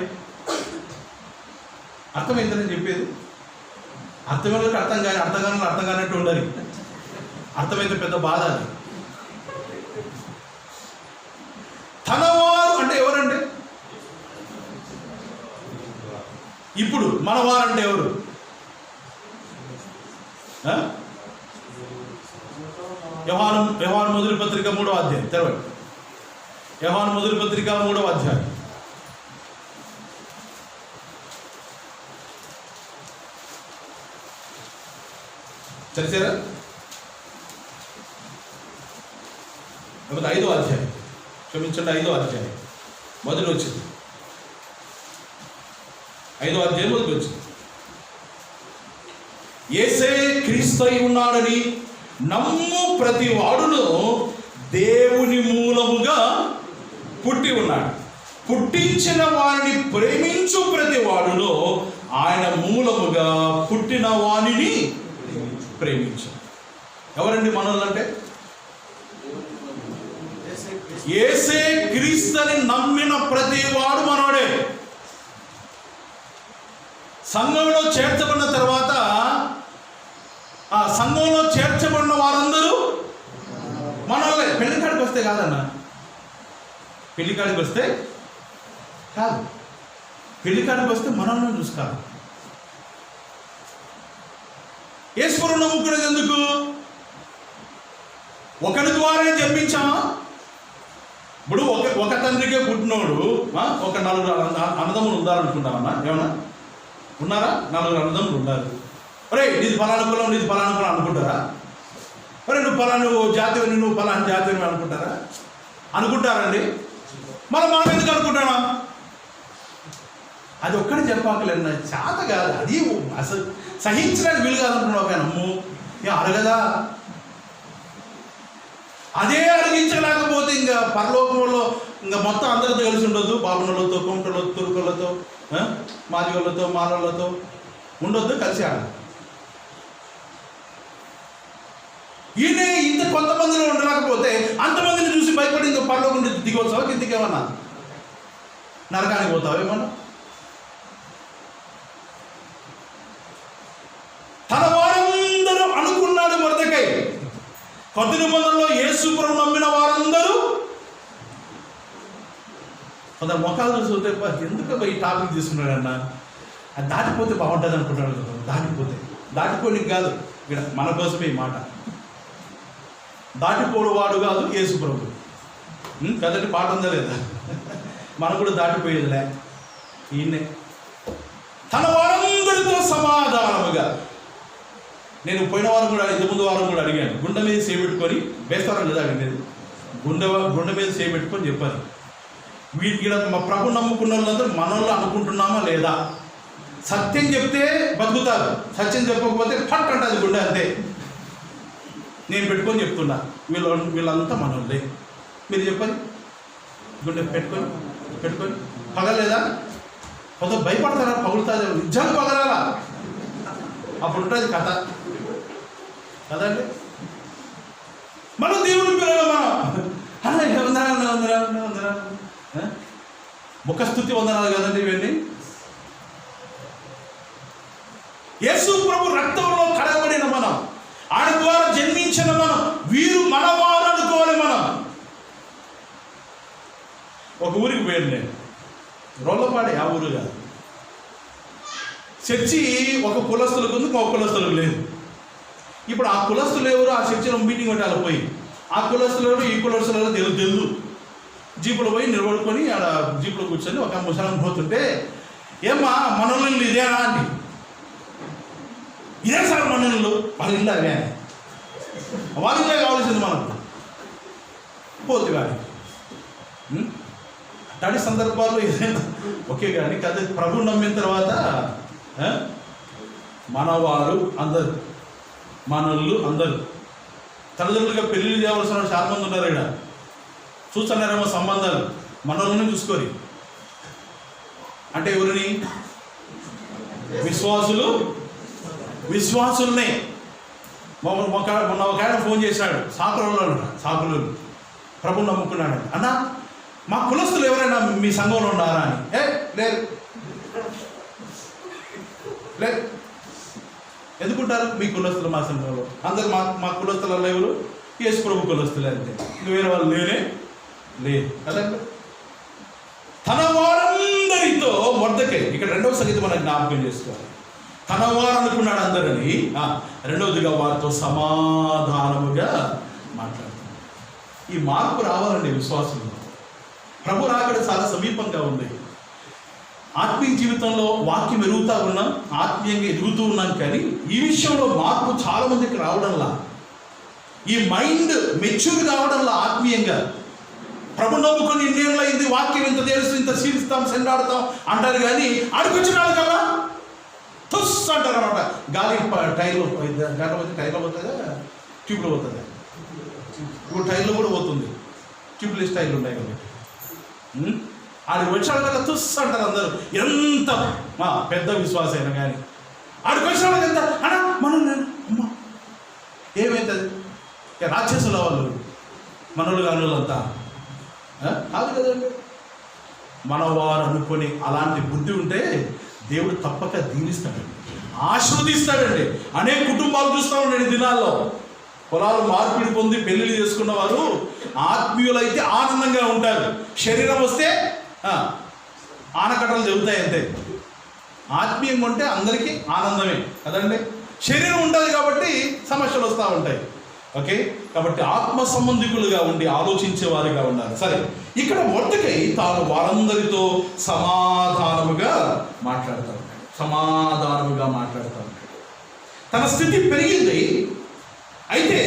అర్థమైందని చెప్పేది. అర్థమైనట్టు అర్థం కానట్టు ఉండాలి. అర్థమైతే పెద్ద బాధ. అది తనవారు అంటే ఎవరండి? ఇప్పుడు మనవారంటే ఎవరు? యోహాను మొదటి పత్రిక 3వ అధ్యాయం తెరవండి. యోహాను మొదటి పత్రిక 3వ అధ్యాయం. తెలిసారా? లేకపోతే 5వ అధ్యాయం, క్షమించండి, 5వ అధ్యాయం మొదటి వచ్చింది. 5వ అధ్యాయం మొదటి వచ్చింది. యేసే క్రీస్తు అయి ఉన్నాడని నమ్ము ప్రతి వాడును దేవుని మూలముగా పుట్టి ఉన్నాడు. పుట్టించిన వారిని ప్రేమించు ప్రతి వాడును ఆయన మూలముగా పుట్టిన వానిని ప్రేమించు. ఎవరండి మనోళ్ళంటే? యేసే క్రీస్తుని నమ్మిన ప్రతి వాడు మనోడే. సంఘంలో చేర్చబడిన తర్వాత ఆ సంఘంలో చేర్చబడిన వారందరూ మనోళ్ళే. పెళ్లికాడికి వస్తే కాదన్న, పెళ్లికాడికి వస్తే కాదు, పెళ్లికాడికి వస్తే మనల్ని చూసుకోవాలి. యేసుని నమ్ముకునేది ఎందుకు? ఒకరి ద్వారానే జన్మించామా? ఇప్పుడు ఒక తండ్రికే పుట్టినోడు ఒక 4 అన్నదమ్ములు ఉండాలనుకుంటామన్నా? ఏమన్నా ఉన్నారా? 4 అన్నదమ్ములు ఉన్నారు. ఒరే నీది ఫలానా కులం, నీది ఫలానా కులం అనుకుంటారా? ఒరే నువ్వు జాతిని, నువ్వు ఫలానా జాతిని అనుకుంటారా? అనుకుంటారండి. మనం ఎందుకు అనుకుంటామా? అది ఒక్కడే చెప్పాకలేదు, చేత కాదు, అది అసలు సహించడానికి వీలు కాదంటున్నావు. ఒక నమ్ము అరగదా? అదే అడిగించలేకపోతే ఇంకా పరలోకంలో ఇంకా మొత్తం అందరితో కలిసి ఉండొద్దు. బాబునలతో, కొమటలతో, తురుకులతో, మాదిగోళ్ళతో, మాలలతో ఉండొద్దు, కలిసి ఆడ. ఈయన ఇంత కొంతమందిలో ఉండలేకపోతే అంతమందిని చూసి భయపడి ఇంకా పరలోకం దిగొచ్చావా? కిందికి ఏమన్నా నరకానికి పోతావా? ఏమన్నా తన వారందరూ అనుకున్నాడు మొర్దెకై. కొత్త నిబంధనలో యేసు ప్రభువు నమ్మిన వారందరూ కొంత మొఖాలు చూస్తే ఎందుకు ఈ టాపిక్ తీసుకున్నాడన్నా, అది దాటిపోతే బాగుంటుంది అనుకుంటాడు. దాటిపోనికి కాదు, ఇక్కడ మన కోసమే ఈ మాట. దాటిపోడు వాడు కాదు యేసు ప్రభువు కదండి. పాట ఉందా లేదా? మనం కూడా దాటిపోయేదిలే. ఈయనే తన వారందరితో సమాధానముగా. నేను పోయిన వారం కూడా, ఇంతకుముందు వారం కూడా అడిగాను, గుండె మీద చేపెట్టుకొని వేస్తారని లేదా అడిగేది. గుండె మీద చేపెట్టుకొని చెప్పారు, వీటికి మా ప్రభు నమ్ముకున్న వాళ్ళందరూ మనోళ్ళు అనుకుంటున్నామా లేదా? సత్యం చెప్తే బతుకుతారు, సత్యం చెప్పకపోతే ఫట్ అంటది గుండె, అంతే. నేను పెట్టుకొని చెప్తున్నా, వీళ్ళంతా మనోళ్ళే. మీరు చెప్పండి, గుండె పెట్టుకొని పగలేదా? కొంత భయపడతారా? పగులుతారా? నిజంగా పగలాలా? అప్పుడు ఉంటుంది కథ కదండి. మనం దేవుని పిల్లలు, మనం వందనాలు ముఖస్థుతి వందనాలు కదండి ఇవన్నీ. యేసు ప్రభు రక్తంలో కడగబడిన మనం, ఆయన ద్వారా జన్మించిన మనం, వీరు మనవారు అనుకోవాలి. మనం ఒక ఊరికి పోయాను నేను, రోళ్ళపాడే, ఆ ఊరు కాదు. చర్చి ఒక కులస్తులకు ఉంది, ఒక కులస్తులకు లేదు. ఇప్పుడు ఆ కులస్తులు ఎవరు? ఆ చర్చిలో మీటింగ్ పెట్టాలి పోయి, ఆ కులస్తులు ఎవరు, ఈ కులస్తులు ఎవరు తెలుసు. జీపులో పోయి నిలబడుకొని ఆడ జీపులో కూర్చొని ఒక ముసలం పోతుంటే, ఏమ్మా మనోళ్ళు ఇదేనా అండి? ఇదే సార్ మనోళ్ళు. వాళ్ళ ఇల్లు అవే, వాళ్ళ ఇల్లే కావాల్సింది మనకు. పోతు కానీ అట్లాంటి సందర్భాల్లో ఏదైనా ఓకే. కానీ కథ ప్రభు నమ్మిన తర్వాత మనవారు అందరు, మనోళ్ళు అందరు తల్లిదండ్రులుగా పెళ్లిళ్ళు చేయవలసిన వాళ్ళు చాలా మంది ఉన్నారు ఇక్కడ. చూస్తున్నారేమో సంబంధాలు, మనల్ని చూసుకోరు. అంటే ఎవరిని? విశ్వాసుల్నే. మొన్న ఒక ఆయన ఫోన్ చేశాడు, సాకులు ప్రభుని నమ్ముకున్నాడు. అన్న మా కులస్తులు ఎవరైనా మీ సంఘంలో ఉన్నారా అని. లేదు. ఎందుకుంటారు? మీ కులస్తులు మా సంఘంలో అందరు మా కులస్తులలో ఎవరు? యేసు ప్రభు కులస్తులే, అంతే. ఇంక వేరే వాళ్ళు లేదు కదండి. తన వారందరితో మొర్దెకై, ఇక్కడ రెండవ సంగతి మనం జ్ఞాపకం చేసుకోవాలి. తన వారు అనుకున్నాడు అందరిని. రెండవదిగా వారితో సమాధానముగా మాట్లాడుతున్నాడు. ఈ మార్పు రావాలండి విశ్వాసంలో. ప్రభు రాకడ చాలా సమీపంగా ఉంది. ఆత్మీయ జీవితంలో వాక్యం ఎరుగుతూ ఉన్నాం, ఆత్మీయంగా ఎదుగుతూ ఉన్నాం. కానీ ఈ విషయంలో మార్పు చాలా మందికి రావడంలా, ఈ మైండ్ మెచ్యూర్ కావడంలా ఆత్మీయంగా. ప్రభు నమ్ముకొని ఇన్నేళ్ళు అయింది, వాక్యం ఇంత తెలుసు, ఇంత శీలిస్తాం, సెండాడుతాం అంటారు. కానీ అడుగుచ్చినాడు కదా తుస్ అంటారు అనమాట. గాలి టైర్లో పోతుందా, ట్యూబ్లో పోతుందా? ఇప్పుడు టైర్లో కూడా పోతుంది, ట్యూబ్లెస్ టైర్లు ఉన్నాయి కాబట్టి. ఆడికి వచ్చాడు కదా తుస్ అంటారు అందరూ. ఎంత పెద్ద విశ్వాసం అయినా కానీ ఆడికి వచ్చిన ఎంత అన్నా మనం అమ్మ ఏమవుతుంది? రాక్షసుల వాళ్ళు మనోళ్ళు కాని వాళ్ళంతా కాదు కదండి. మనవారు అనుకొని అలాంటి బుద్ధి ఉంటే దేవుడు తప్పక దీవిస్తాడండి, ఆశీర్వదిస్తాడండి. అనేక కుటుంబాలు చూస్తూ ఉండండి దినాల్లో. పొలాలు మార్పిడి పొంది పెళ్లిళ్ళు చేసుకున్న వారు ఆత్మీయులైతే ఆనందంగా ఉంటారు. శరీరం వస్తే ఆనకట్టలు చెబుతాయి, అంతే. ఆత్మీయంగా ఉంటే అందరికీ ఆనందమే కదండి. శరీరం ఉంటుంది కాబట్టి సమస్యలు వస్తూ ఉంటాయి. ఓకే, కాబట్టి ఆత్మ సంబంధికులుగా ఉండి ఆలోచించేవారుగా ఉండాలి. సరే, ఇక్కడ మొర్దెకై తాను వారందరితో సమాధానముగా మాట్లాడుతూ ఉంటాడు. తన స్థితి పెరిగింది, అయితే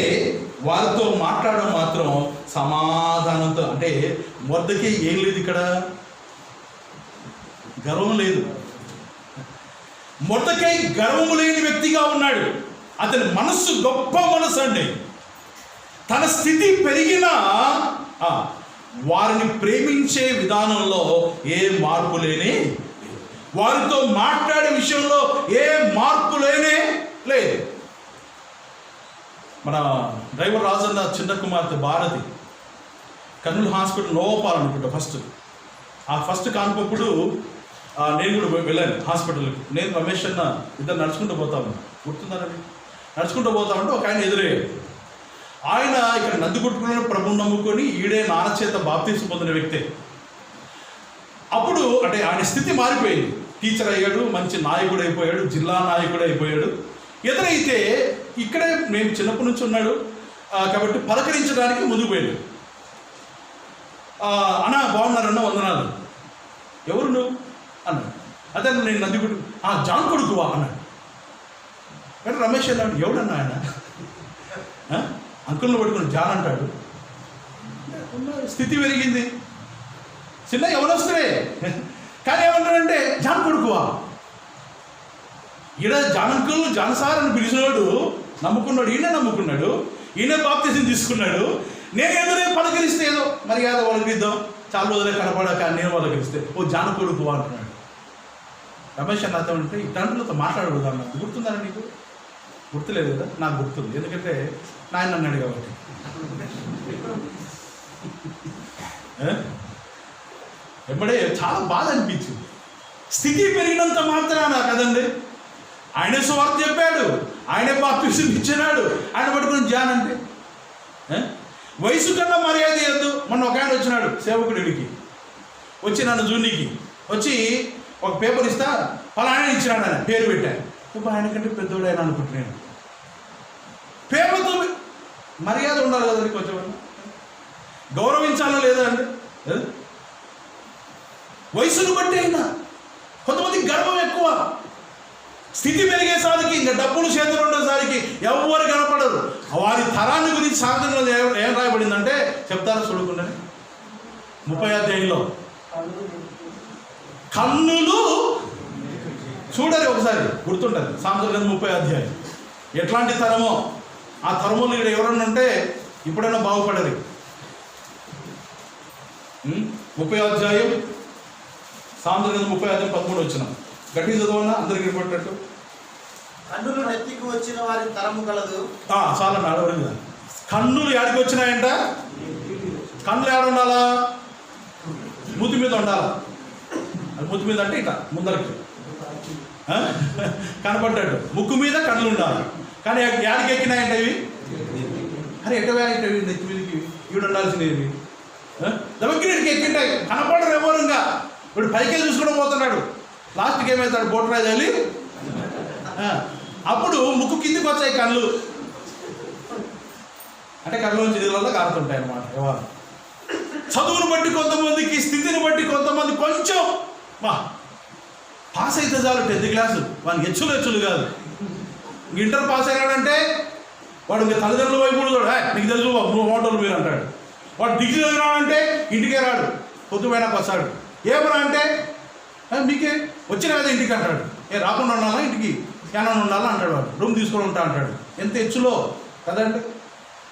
వారితో మాట్లాడడం మాత్రం సమాధానంతో. అంటే మొర్దెకై ఏం లేదు, ఇక్కడ గర్వం లేదు. మొర్దెకై గర్వము లేని వ్యక్తిగా ఉన్నాడు. అతని మనస్సు గొప్ప మనసు అండి. తన స్థితి పెరిగినా వారిని ప్రేమించే విధానంలో ఏ మార్పు లేనే, వారితో మాట్లాడే విషయంలో ఏ మార్పు లేనే లేదు. మన డ్రైవర్ రాజన్న చిన్న కుమార్తె భారతి కర్నూలు హాస్పిటల్ నోపాల్ అనుకుంటా ఫస్ట్ కానుకప్పుడు నేను కూడా వెళ్ళాను హాస్పిటల్కి. నేను రమేష్ అన్న ఇద్దరు నడుచుకుంటూ పోతాము, గుర్తుందని నడుచుకుంటూ పోతా ఉంటే ఒక ఆయన ఎదురయ్యాడు. ఆయన ఇక్కడ నందికొట్టుకున్న ప్రభుని నమ్ముకొని ఈడే నాన్న చేత బాప్తీసం పొందిన వ్యక్తే. అప్పుడు అంటే ఆయన స్థితి మారిపోయింది, టీచర్ అయ్యాడు, మంచి నాయకుడు అయిపోయాడు, జిల్లా నాయకుడు అయిపోయాడు. ఎదురైతే ఇక్కడే మేము చిన్నప్పటి నుంచి ఉన్నాడు కాబట్టి పలకరించడానికి ముందుకు పోయాడు. అన్న బాగున్నారన్న, వందనాలు. ఎవరు నువ్వు అన్నాడు. అదే నేను నందికొట్టు జాన్ కొడుకువా అన్నాడు. అంటే రమేష్ అన్నాడు, ఎవడన్నా ఆయన? అంకుల్ని పట్టుకుని జాన్ అంటాడు. స్థితి పెరిగింది, చిన్న ఎవరొస్తే కానీ ఏమంటాడంటే జాన్ కొడుకువా. ఈడ జాన్ అంకుల్ జాన్ సార్ అని పిలిచినవాడు నమ్ముకున్నాడు, ఈయన బాప్తిజం తీసుకున్నాడు. నేను ఎదురే పలకరిస్తే ఏదో మర్యాద పలకరిద్దాం, చాలా రోజులే కనపడాక నేను పలకరిస్తే ఓ జాన్ కొడుకువా అంటున్నాడు. రమేష్ అన్న అతను అంటే ఇట్లాంటితో మాట్లాడకూడదు అన్న. గుర్తుందా నీకు? గుర్తులేదు కదా? నాకు గుర్తుంది, ఎందుకంటే నాయన అన్నాడు కాబట్టి. ఎప్పుడే చాలా బాధ అనిపించింది. స్థితి పెరిగినంత మాత్రాన కదండి. ఆయనే సువార్త చెప్పాడు, ఆయనే బాప్తిజం ఇచ్చినాడు, ఆయన పట్టుకుని జాన్ అంటే వయసు కన్నా మర్యాద ఇవ్వద్దు. మొన్న ఒక ఆయన వచ్చినాడు సేవకుడికి, వచ్చి నన్ను జూనికి వచ్చి ఒక పేపర్ ఇస్తా ఫలానా ఇచ్చినాడు, ఆయన పేరు పెట్టాను. ఇప్పుడు ఆయన కంటే పెద్దోడు ఆయన అనుకుంటున్నాను. పేపర్తో మర్యాద ఉండాలి కదండి, కొంచెం గౌరవించాలా లేదా అండి? వయసును బట్టి అయినా కొంతమంది గర్వం ఎక్కువ. స్థితి పెరిగేసరికి ఇంకా డబ్బులు చేతులు ఉండేసరికి ఎవరు కనపడరు. వారి తరాన్ని గురించి సాధనలో ఏం రాయబడిందంటే చెప్తారా చూడకుండా 30వ అధ్యాయంలో కన్నులు చూడరు, ఒకసారి గుర్తుంటుంది. సామెతల గ్రంథం 30వ అధ్యాయం. ఎట్లాంటి తరమో ఆ తరములు ఇక్కడ ఎవరన్నా ఉంటే ఇప్పుడైనా బాగుపడరు. 30వ అధ్యాయం సామెతల 30వ అధ్యాయం 13 వచ్చిన గట్టిగా చదవన్నా అందరికి పట్టట్టు. కన్నులు నెత్తికి వచ్చిన వారి తరము కలదు. చాలా నడవడం కదా. కన్నులు ఏడికి వచ్చినాయంట? కన్నులు ఏడ ఉండాలా? మూతి మీద ఉండాలా. అది మూతి మీద అంటే ఇట్లా ముందరికి కనపడ్డాడు. ముక్కు మీద కళ్ళు ఉండాలి. కానీ యాడికి ఎక్కినాయంట ఇవి? అరే ఎటవి నెత్తి మీదకి ఇవి ఉండాల్సినవి దమకిరికి ఎక్కింటాయి. కనపడరు ఎవరుగా. ఇప్పుడు పైకి చూసుకోవడం పోతున్నాడు. లాస్ట్కి ఏమవుతాడు? బోట్రాజు వెళ్ళి అప్పుడు ముక్కు కిందికి వచ్చాయి కళ్ళు. అంటే కళ్ళలోంచి నీళ్ళల్లో కారుతుంటాయి అన్నమాట. ఎవరు చదువును బట్టి కొంతమందికి, స్థితిని బట్టి కొంతమంది కొంచెం పాస్ అయితే చాలు 10th క్లాసు. వానికి హెచ్చులు కాదు. ఇంటర్ పాస్ అయినాడంటే వాడు ఇంకా తల్లిదండ్రుల వైపు కూడా నీకు తెలుసు మోటోలు మీరు అంటాడు. వాడు డిగ్రీ చదివినాడంటే ఇంటికే రాడు, పొద్దుపోయినాక వస్తాడు. ఏమరా అంటే మీకే వచ్చిన కదా ఇంటికి అంటాడు. రాకుండా ఉండాలా ఇంటికి, ఏమన్నా ఉండాలా అంటాడు. వాడు రూమ్ తీసుకొని ఉంటా అంటాడు. ఎంత హెచ్చులో కదండి.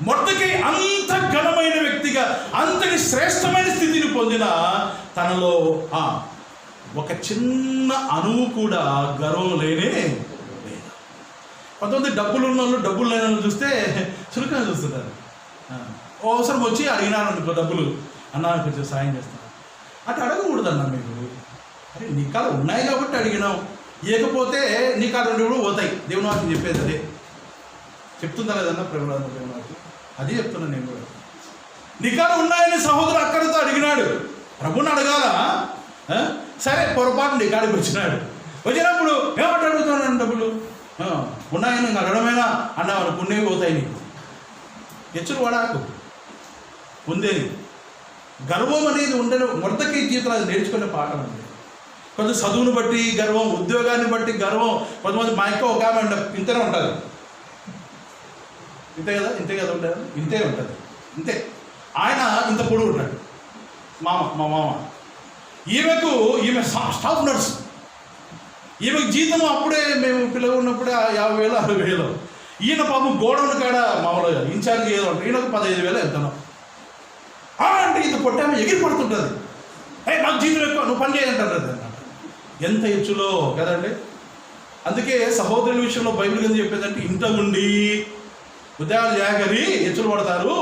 మొట్టకి అంత ఘనమైన వ్యక్తిగా, అంతటి శ్రేష్టమైన స్థితిని పొందిన తనలో ఒక చిన్న అణువు కూడా గర్వం లేనే లేదు. కొంతమంది డబ్బులు ఉన్న వాళ్ళు డబ్బులు లేని వాళ్ళు చూస్తే చురుకుగా చూస్తుంటారు. అవసరం వచ్చి అడిగినాను అనుకో డబ్బులు, అన్నా కొంచెం సాయం చేస్తాను అట్లా అడగకూడదన్నా. మీకు అరే నీ కాడ ఉన్నాయి కాబట్టి అడిగినాం, ఇకపోతే నీ కాడ రెండు పోతాయి. దేవుని వాక్యం చెప్పేది అదే చెప్తుందా లేదన్నా? ప్రభుత్వం దేవుని వాక్యం అదే చెప్తున్నాను నేను కూడా. నీ కాడ ఉన్నాయని సహోదరు అక్కడితో అడిగినాడు. ప్రభుని అడగాల. సరే పొరపాటు నీ కాడికి వచ్చినప్పుడు ఏమంటే అడుగుతున్నాను డబ్బులు ఉన్నాయని అడగడమేనా అన్నావు పుణ్యం పోతాయి. నీకు హెచ్చులు వాడాకు ఉందేది. గర్వం అనేది ఉండడం మొదటి జీవితంలో అది నేర్చుకునే పాఠం ఉంది. కొంత చదువును బట్టి గర్వం, ఉద్యోగాన్ని బట్టి గర్వం. కొంతమంది మా ఇంట్లో ఒక ఆమె ఇంతనే ఉంటుంది. ఇంతే కదా ఉంటాడు. ఇంతే ఉంటుంది. ఇంతే. ఆయన ఇంత పొడుగు ఉంటాడు. మా మామ. ఈమె స్టాఫ్ నర్స్. ఈమెకు జీతం అప్పుడే మేము పిల్లలు ఉన్నప్పుడే 50,000 60,000. ఈయన పాపం గోడౌన్ కాడ మామూలుగా ఇన్ఛార్జ్ ఏదో ఉంటుంది. ఈయనకు 15,000 ఎంతనో. అంటే ఇంత కొట్టామె ఎగిరి పడుతుంటుంది. నాకు జీతం ఎక్కువ, నువ్వు పని చేయంటారు అన్నమాట. ఎంత హెచ్చులో కదండి. అందుకే సహోదరుల విషయంలో బైబిల్ కింద చెప్పేదంటే ఇంట్లో ఉండి ఉద్యోగాలు చేయగలి హెచ్చులు పడతారు,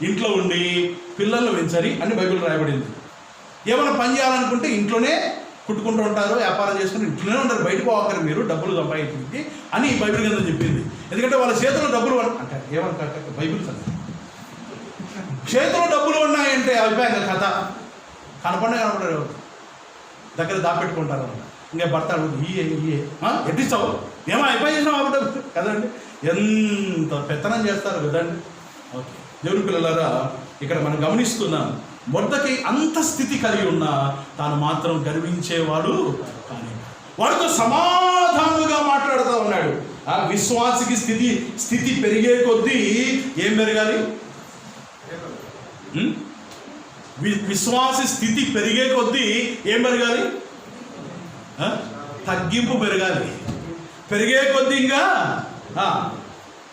ఇంట్లో ఉండి పిల్లలు పెంచరి అని బైబిల్ రాయబడింది. ఏమైనా పని చేయాలనుకుంటే ఇంట్లోనే కుట్టుకుంటూ ఉంటారు, వ్యాపారం చేసుకుని ఇంట్లోనే ఉంటారు, బయటకు పోవక్కరు మీరు డబ్బులు సంపాదించింది అని బైబిల్ కింద చెప్పింది. ఎందుకంటే వాళ్ళ చేతిలో డబ్బులు అంటే ఏమంటారు బైబిల్ చేతిలో డబ్బులు ఉన్నాయంటే అభిప్రాయం కథ కనపడరు, దగ్గర దాపెట్టుకుంటారు అన్నమాట. ఇంకా భర్త ఎట్టిస్తావు ఏమో అయిపోయినావు కదండి. ఎంత పెత్తనం చేస్తారు కదండి. ఓకే దేవుని పిల్లలారా, ఇక్కడ మనం గమనిస్తున్నాం మొదటి అంత స్థితి కలిగి ఉన్నా తాను మాత్రం గర్వించేవాడు కానీ వాడితో సమాధానంగా మాట్లాడుతూ ఉన్నాడు. ఆ విశ్వాసికి స్థితి పెరిగే కొద్దీ ఏం పెరగాలి? విశ్వాసి స్థితి పెరిగే కొద్దీ ఏం పెరగాలి? తగ్గింపు పెరగాలి. పెరిగే కొద్దీ ఇంకా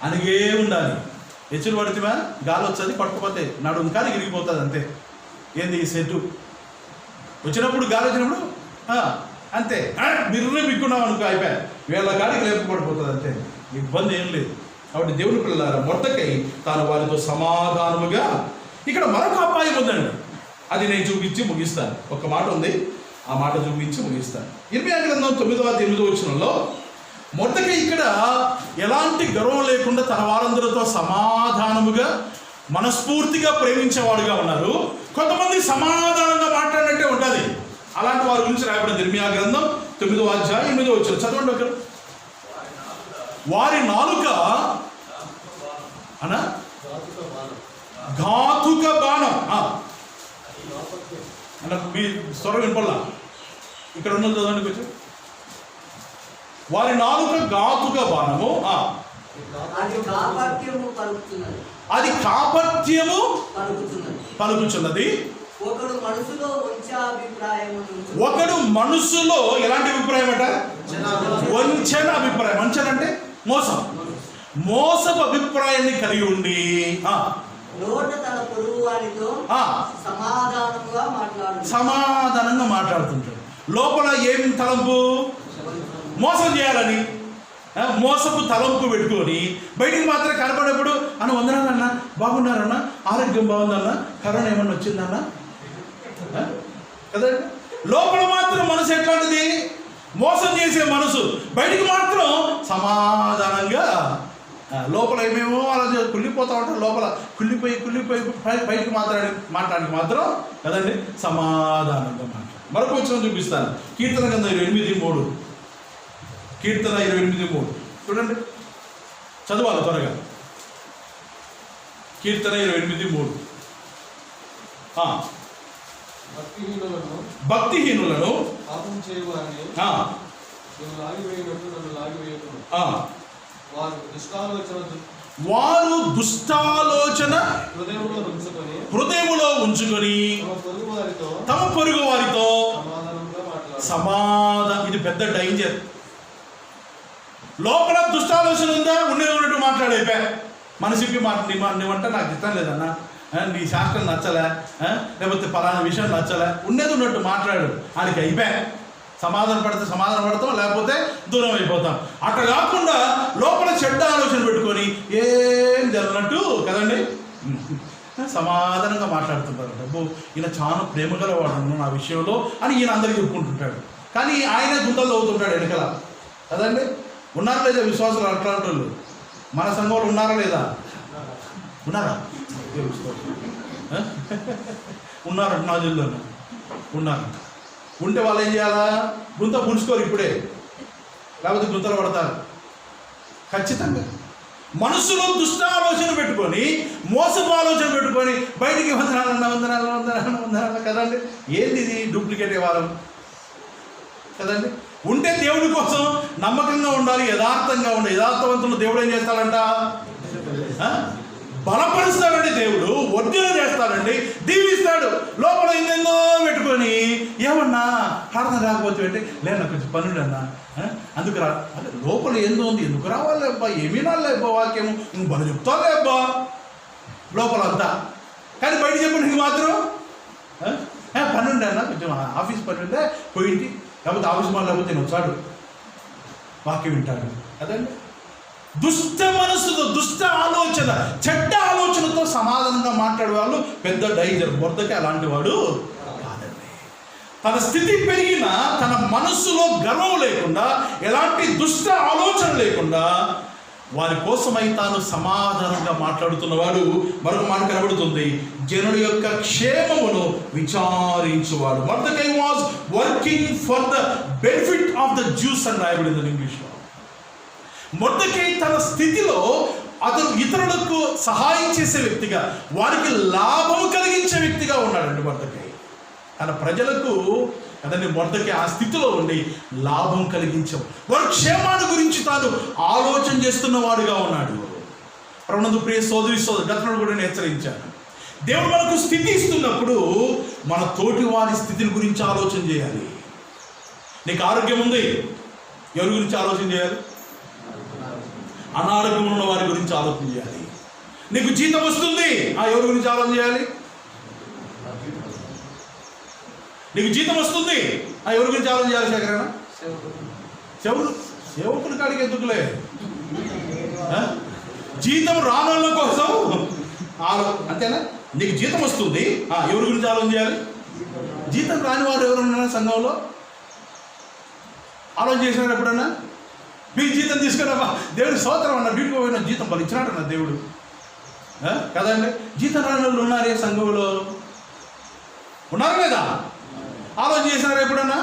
అనగే ఉండాలి. హెచ్చులు పడితేమా గాలి వచ్చేది, పట్టుకుపోతే నడుము కానీ ఇరిగిపోతుంది అంతే. ఏంది ఈ సెట్టు వచ్చినప్పుడు గాలి వచ్చినప్పుడు అంతే బిర్రు బిక్కున్నాం అనుకో అయిపోయా, వీళ్ళ గాలికి లేపు పడిపోతుంది అంతే, ఇబ్బంది ఏం లేదు. కాబట్టి దేవుని పిల్లలారా మొదకై తాను వారితో సమాధానముగా. ఇక్కడ మరొక అపాయం ఉందండి, అది నేను చూపించి ముగిస్తాను. ఒక మాట ఉంది, ఆ మాట చూపించి ముగిస్తాను. 20 గ్రంథం 9వ వచనంలో మొదకై ఇక్కడ ఎలాంటి గర్వం లేకుండా తన వారందరితో సమాధానముగా మనస్ఫూర్తిగా ప్రేమించేవాడుగా ఉన్నారు. కొంతమంది సమాధానంగా మాట్లాడినట్టే ఉంటుంది. అలాంటి వారి గురించి రాయబడింది. 20 గ్రంథం 9వ అధ్యాయం 8వ వచనం చదవండి ఒకరు. వారి నాలుక అనా ఘాతుక బాణం అన్న మీ స్వరం వినపల్లా, ఇక్కడ ఉన్నది చదవండి కొంచెం. వారి నాలుక ఘాతుక బాణము, అది కాపట్యము పలుకుచున్నది. ఒకడు మనసులో ఎలాంటి అభిప్రాయం అంట? వంచన అభిప్రాయం. వంచన అంటే మోసం. మోసపు అభిప్రాయాన్ని కలిగి ఉండి నోట తన పొరుగు వారితో సమాధానంగా మాట్లాడుతుంటాడు. లోపల ఏం తలంపు? మోసం చేయాలని మోసపు తలంపు పెట్టుకొని బయటికి మాత్రం కనపడేప్పుడు అన్న వందనాలన్నా, బాగున్నారన్నా, ఆరోగ్యం బాగుందన్నా, కరోనా ఏమన్నా వచ్చిందన్నా కదండి. లోపల మాత్రం మనసు ఎట్లాంటిది? మోసం చేసే మనసు. బయటికి మాత్రం సమాధానంగా, లోపల ఏమేమో అలా కుళ్ళిపోతూ ఉంటారు. లోపల కుళ్ళిపోయి బయటికి మాట్లాడానికి మాత్రం కదండి సమాధానంగా మాట్లాడు. మరొక వచ్చిన చూపిస్తాను. కీర్తన గ్రంథం 28:3. కీర్తన 28:3 చూడండి, చదవాలి త్వరగా. కీర్తన 28:3. భక్తిహీనులను వారు దుష్టాలోచన హృదయములో ఉంచుకొని తమ పొరుగు వారితో సమాధానం. ఇది పెద్ద డేంజర్. లోపల దుష్టాలోచన ఉందా? ఉన్నట్టు మాట్లాడైపోయా. మనసిప్పి నీవంటే నాకు ఇష్టం లేదన్నా, నీ శాస్త్రం నచ్చలే, లేకపోతే పలానా విషయం నచ్చలే, ఉన్నట్టు మాట్లాడు. ఆయనకి అయిపోయా. సమాధానం పడతాం, లేకపోతే దూరం అయిపోతాం. అట్లా కాకుండా లోపల చెడ్డ ఆలోచన పెట్టుకొని ఏం జరగనట్టు కదండి సమాధానంగా మాట్లాడుతుంటారు. డబ్బు ఈయన చాలా ప్రేమ గలవాడు నా విషయంలో అని ఈయన అందరికీ చెప్పుకుంటుంటాడు. కానీ ఆయన గుంతలు అవుతుంటాడు వెనకల కదండి. ఉన్నారా లేదా విశ్వాసులు అట్లాంటి వాళ్ళు? మన సంఘంలో ఉన్నారా లేదా? ఉన్నారా? ఉన్నారంట నా జిల్లాలో ఉన్నారు. ఉంటే వాళ్ళు ఏం చేయాలా? గుంత పుడుచుకోరు ఇప్పుడే, లేకపోతే గుంతలు పడతారు ఖచ్చితంగా. మనసులో దుష్ట ఆలోచన పెట్టుకొని, మోసపు ఆలోచన పెట్టుకొని బయటికి వందనాలు కదండి. ఏంది ఇది? డూప్లికేట్ వ్యవహారం కదండి. ఉంటే దేవుడి కోసం నమ్మకంగా ఉండాలి, యథార్థంగా ఉండాలి. యథార్థవంతులు దేవుడు ఏం చేస్తాడంట? బలపరుస్తాడండి. దేవుడు వర్ధన చేస్తాడండి, దీవిస్తాడు. లోపల ఎన్నెన్నో పెట్టుకొని ఏమన్నా ప్రార్థన రాకపోతే అంటే లేదా కొంచెం పనులు అన్నా అందుకు అంటే లోపల ఏందో ఉంది, ఎందుకు రావాలి అబ్బా, ఏమీ రాలే అబ్బా, వాక్యము ఇంక బల చెప్తాలే అబ్బా లోపల అంతా. కానీ బయట చెప్పడానికి మాత్రం పనుండే అన్న, కొంచెం ఆఫీస్ పని ఉంటే పోయింటి, లేకపోతే ఆఫీస్ మాట లేకపోతే నేను వచ్చాడు వాక్యం వింటాడు కదండి. దుష్ట మనసుతో, దుష్ట ఆలోచన, చెడ్డ ఆలోచనతో సమాధానంగా మాట్లాడే వాళ్ళు పెద్ద డైజర్. మొదటికి అలాంటి వాడు కాదండి. తన స్థితి పెరిగిన తన మనస్సులో గర్వం లేకుండా, ఎలాంటి దుష్ట ఆలోచన లేకుండా వారి కోసమై తాను సమాధానంగా మాట్లాడుతున్నవాడు. మరొక మాట కనబడుతుంది, జనుల యొక్క క్షేమమును విచారించువాడు. Mordecai was working for the benefit of the Jews అని రాయబడింది ఇంగ్లీష్లో. మొర్దెకై తన స్థితిలో అతను ఇతరులకు సహాయం చేసే వ్యక్తిగా, వారికి లాభం కలిగించే వ్యక్తిగా ఉన్నాడండి మొర్దెకై. తన ప్రజలకు అతన్ని మొర్దెకై ఆ స్థితిలో ఉండి లాభం కలిగించాం, వారి క్షేమాన్ని గురించి తాను ఆలోచన చేస్తున్నవాడుగా ఉన్నాడు. ప్రభునందు ప్రియ సోదరి గతంలో కూడా నేను హెచ్చరించాను, దేవుడు మనకు స్థితి ఇస్తున్నప్పుడు మన తోటి వారి స్థితిని గురించి ఆలోచన చేయాలి. నీకు ఆరోగ్యం ఉంది, ఎవరి గురించి ఆలోచన చేయాలి? అనారోగ్యం ఉన్న వారి గురించి ఆలోచన చేయాలి. నీకు జీతం వస్తుంది, ఎవరి గురించి ఆలోచన చేయాలి? నీకు జీతం వస్తుంది, ఎవరి గురించి ఆలోచన చేయాలి? శేఖరణ సేవకుడి కాడికి ఎందుకులే, జీతం రానుల కోసం అంతేనా? నీకు జీతం వస్తుంది, ఎవరి గురించి ఆలోచన చేయాలి? జీతం రాని వారు ఎవరు ఉన్నారా సంఘంలో? ఆలోచన చేసినారు ఎప్పుడన్నా? మీకు జీతం తీసుకున్నావా? దేవుడి స్తోత్రం అన్న, డ్యూటీకి పోయిన జీతం వాళ్ళు ఇచ్చినాడన్న దేవుడు కదండి. జీతం రాని వాళ్ళు ఉన్నారే సంఘంలో? ఉన్నారు లేదా? ఆలోచన చేసినారా ఎప్పుడన్నా?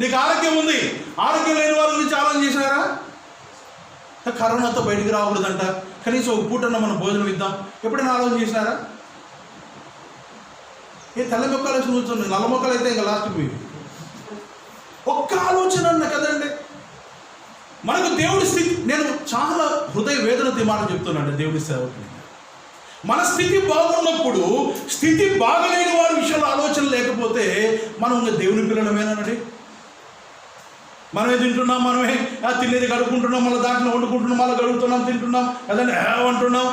నీకు ఆరోగ్యం ఉంది, ఆరోగ్యం లేని వాళ్ళ గురించి ఆలోచన చేసినారా? కరోనాతో బయటికి రాకూడదంట, కనీసం ఒక పూటన్నా మనం భోజనం ఇద్దాం, ఎప్పుడైనా ఆలోచన చేసినారా? తెల్ల మొక్కలు వేసి కూర్చోండి, నల్ల మొక్కలు అయితే ఇంకా లాస్ట్ పోయి ఒక్క ఆలోచన అన్న కదండి. మనకు దేవుడి స్థితి, నేను చాలా హృదయ వేదనతో మాట చెప్తున్నాను దేవుడి సేవకుని. మన స్థితి బాగున్నప్పుడు, స్థితి బాగలేని వారి విషయంలో ఆలోచన లేకపోతే మనం ఇంకా దేవుని పిల్లలమేనండి. మనమే తింటున్నాం, మనమే తినేది కడుక్కుంటున్నాం, మళ్ళీ దాంట్లో వండుకుంటున్నాం, మళ్ళీ కడుగుతున్నాం, తింటున్నాం, అదని అంటున్నాం.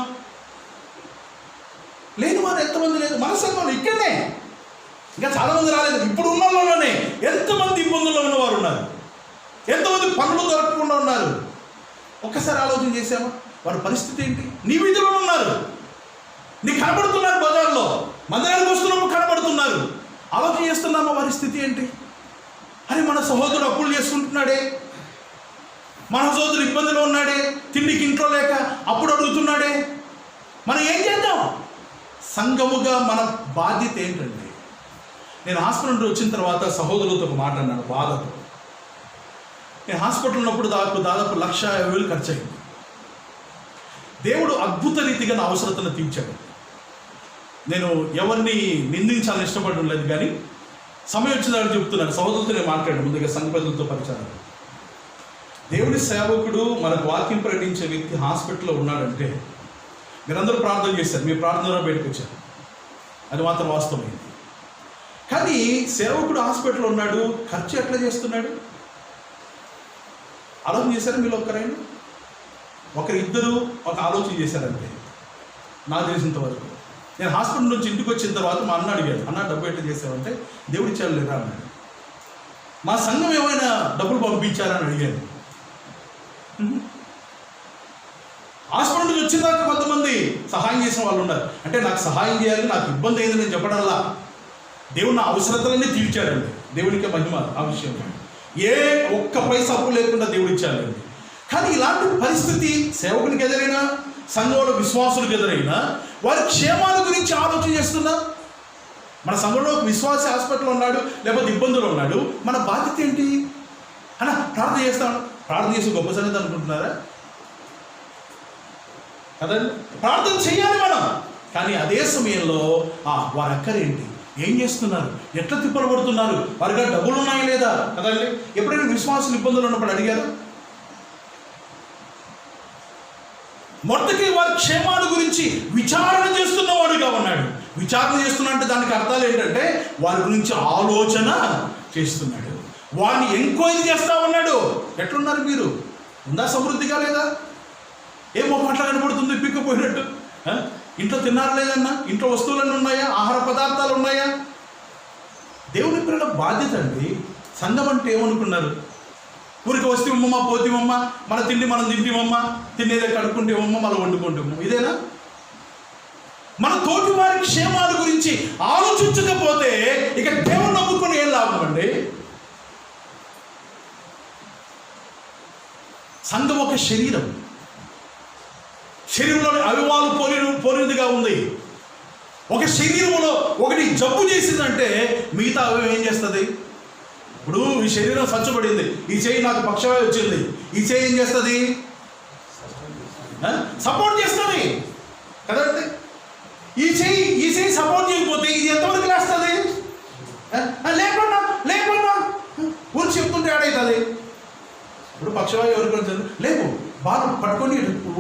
లేని వారు ఎంతమంది లేదు మన సంఘంలో. ఇక్కడనే ఇంకా చాలామంది రాలేదు. ఇప్పుడు ఉన్న వాళ్ళలోనే ఎంతమంది ఇబ్బందుల్లో ఉన్నవారు ఉన్నారు, ఎంతమంది పనులు దొరకకుండా ఉన్నారు. ఒక్కసారి ఆలోచన చేసామా? వారి పరిస్థితి ఏంటి? నీ వీధిలో ఉన్నారు, నీకు కనబడుతున్నారు, బజార్లో మందిరానికి వస్తున్నప్పుడు కనబడుతున్నారు. ఆలోచన చేస్తున్నామా వారి స్థితి ఏంటి? అరే మన సహోదరుడు అప్పులు చేసుకుంటున్నాడే, మన సహోదరుడు ఇబ్బందిలో ఉన్నాడే, తిండికి ఇంట్లో లేక అప్పుడు అడుగుతున్నాడే. మనం ఏం చేద్దాం? సంఘముగా మన బాధ్యత ఏంటండి? నేను హాస్పిటల్ నుండి వచ్చిన తర్వాత సహోదరులతో ఒక మాట అన్నాను బాధతో. నేను హాస్పిటల్ ఉన్నప్పుడు దాదాపు 1,50,000 ఖర్చు అయింది. దేవుడు అద్భుత రీతిగా నా అవసరతను తీర్చాడు. నేను ఎవరిని నిందించాలని ఇష్టపడడం లేదు, కానీ సమయం వచ్చిందని చెప్తున్నాను. సహోదరులతో నేను మాట్లాడాను ముందుగా సంఘ ప్రజలతో పరిచయం. దేవుడి సేవకుడు మనకు వాక్యం ప్రకటించే వ్యక్తి హాస్పిటల్లో ఉన్నాడంటే మీరందరూ ప్రార్థన చేశారు, మీ ప్రార్థనలో బయటకు వచ్చారు, అది మాత్రం వాస్తవమైంది. కానీ సేవకుడు హాస్పిటల్లో ఉన్నాడు, ఖర్చు ఎట్లా చేస్తున్నాడు? ఆలోచన చేశారు మీరు? ఇద్దరు ఒక ఆలోచన చేశారంటే నాకు తెలిసినంత వరకు. నేను హాస్పిటల్ నుంచి ఇంటికి వచ్చిన తర్వాత మా అన్న అడిగాడు, అన్న డబ్బు ఎట్లా చేసావంటే దేవుడు ఇచ్చాడు లేదా అన్నాడు. మా సంఘం ఏమైనా డబ్బులు పంపించారని అడిగాను. హాస్పిటల్ నుంచి వచ్చిన దాకా కొంతమంది సహాయం చేసిన వాళ్ళు ఉన్నారు. అంటే నాకు సహాయం చేయాలి, నాకు ఇబ్బంది అయింది నేను చెప్పడంలా, దేవుడు నా అవసరతలన్నీ తీర్చాడండి. దేవుడికే మహిమ ఆ విషయంలో. ఏ ఒక్క పైసా అప్పు లేకుండా దేవుడు ఇచ్చాడండి. కానీ ఇలాంటి పరిస్థితి సేవకునికి ఎదురైనా, సంఘంలో విశ్వాసులకు ఎదురైనా వారి క్షేమాల గురించి ఆలోచన చేస్తున్నా. మన సంఘంలో ఒక విశ్వాసి హాస్పిటల్లో ఉన్నాడు, లేకపోతే ఇబ్బందులు ఉన్నాడు, మన బాధ్యత ఏంటి? అన్న ప్రార్థన చేస్తాను, ప్రార్థన చేసి గొప్ప సంగతి అనుకుంటున్నారా? కదండి, ప్రార్థన చేయాలి మనం. కానీ అదే సమయంలో వారి అక్కరేంటి, ఏం చేస్తున్నారు, ఎట్లా తిప్పలు పడుతున్నారు, వారిగా డబ్బులు ఉన్నాయా లేదా? కదండి, ఎప్పుడైనా విశ్వాసులు ఇబ్బందులు ఉన్నప్పుడు అడిగారు? మొదటికి వారి క్షేమాల గురించి విచారణ చేస్తున్నవాడుగా ఉన్నాడు. విచారణ చేస్తున్నా అంటే దానికి అర్థాలు ఏంటంటే వారి గురించి ఆలోచన చేస్తున్నాడు, వారిని ఎంక్వైరీ చేస్తా ఉన్నాడు. ఎట్లున్నారు మీరు? ఉందా సమృద్ధిగా లేదా? ఏం మొహమాట కనబడుతుంది పిక్కపోయినట్టు? ఇంట్లో తిన్నారా లేదన్నా? ఇంట్లో వస్తువులన్నీ ఉన్నాయా? ఆహార పదార్థాలు ఉన్నాయా? దేవుని పిల్లల బాధ్యత అండి. సంఘం అంటే ఏమనుకున్నారు? ఊరికి వస్తేమమ్మ, పోతేమమ్మ, మన తిండి మనం తింటేమమ్మ, తినేదే కడుక్కుంటేమమ్మ, మళ్ళీ వండుకుంటాము, ఇదేనా? మన తోటి వారి క్షేమాల గురించి ఆలోచించకపోతే ఇక దేవుని నమ్ముకొని ఏం లాభం అండి? సంఘం ఒక శరీరం, శరీరంలోని అవయవాలు పోలినదిగా ఉంది. ఒక శరీరంలో ఒకటి జబ్బు చేసిందంటే మిగతా అవయవం ఏం చేస్తుంది? ఇప్పుడు ఈ శరీరం స్వచ్ఛపడింది, ఈ చేయి నాకు పక్షవాయు వచ్చింది, ఈ చేయి ఏం చేస్తుంది? సపోర్ట్ చేస్తుంది కదండి. ఈ చేయి సపోర్ట్ చేయకపోతే ఇది ఎంతవరకు లేస్తుంది? లేకుండా ఊరికి చెప్తుంటే ఆడవుతుంది. ఇప్పుడు పక్షవాయు ఎవరికి వచ్చింది? లేవు, బాగా పట్టుకొని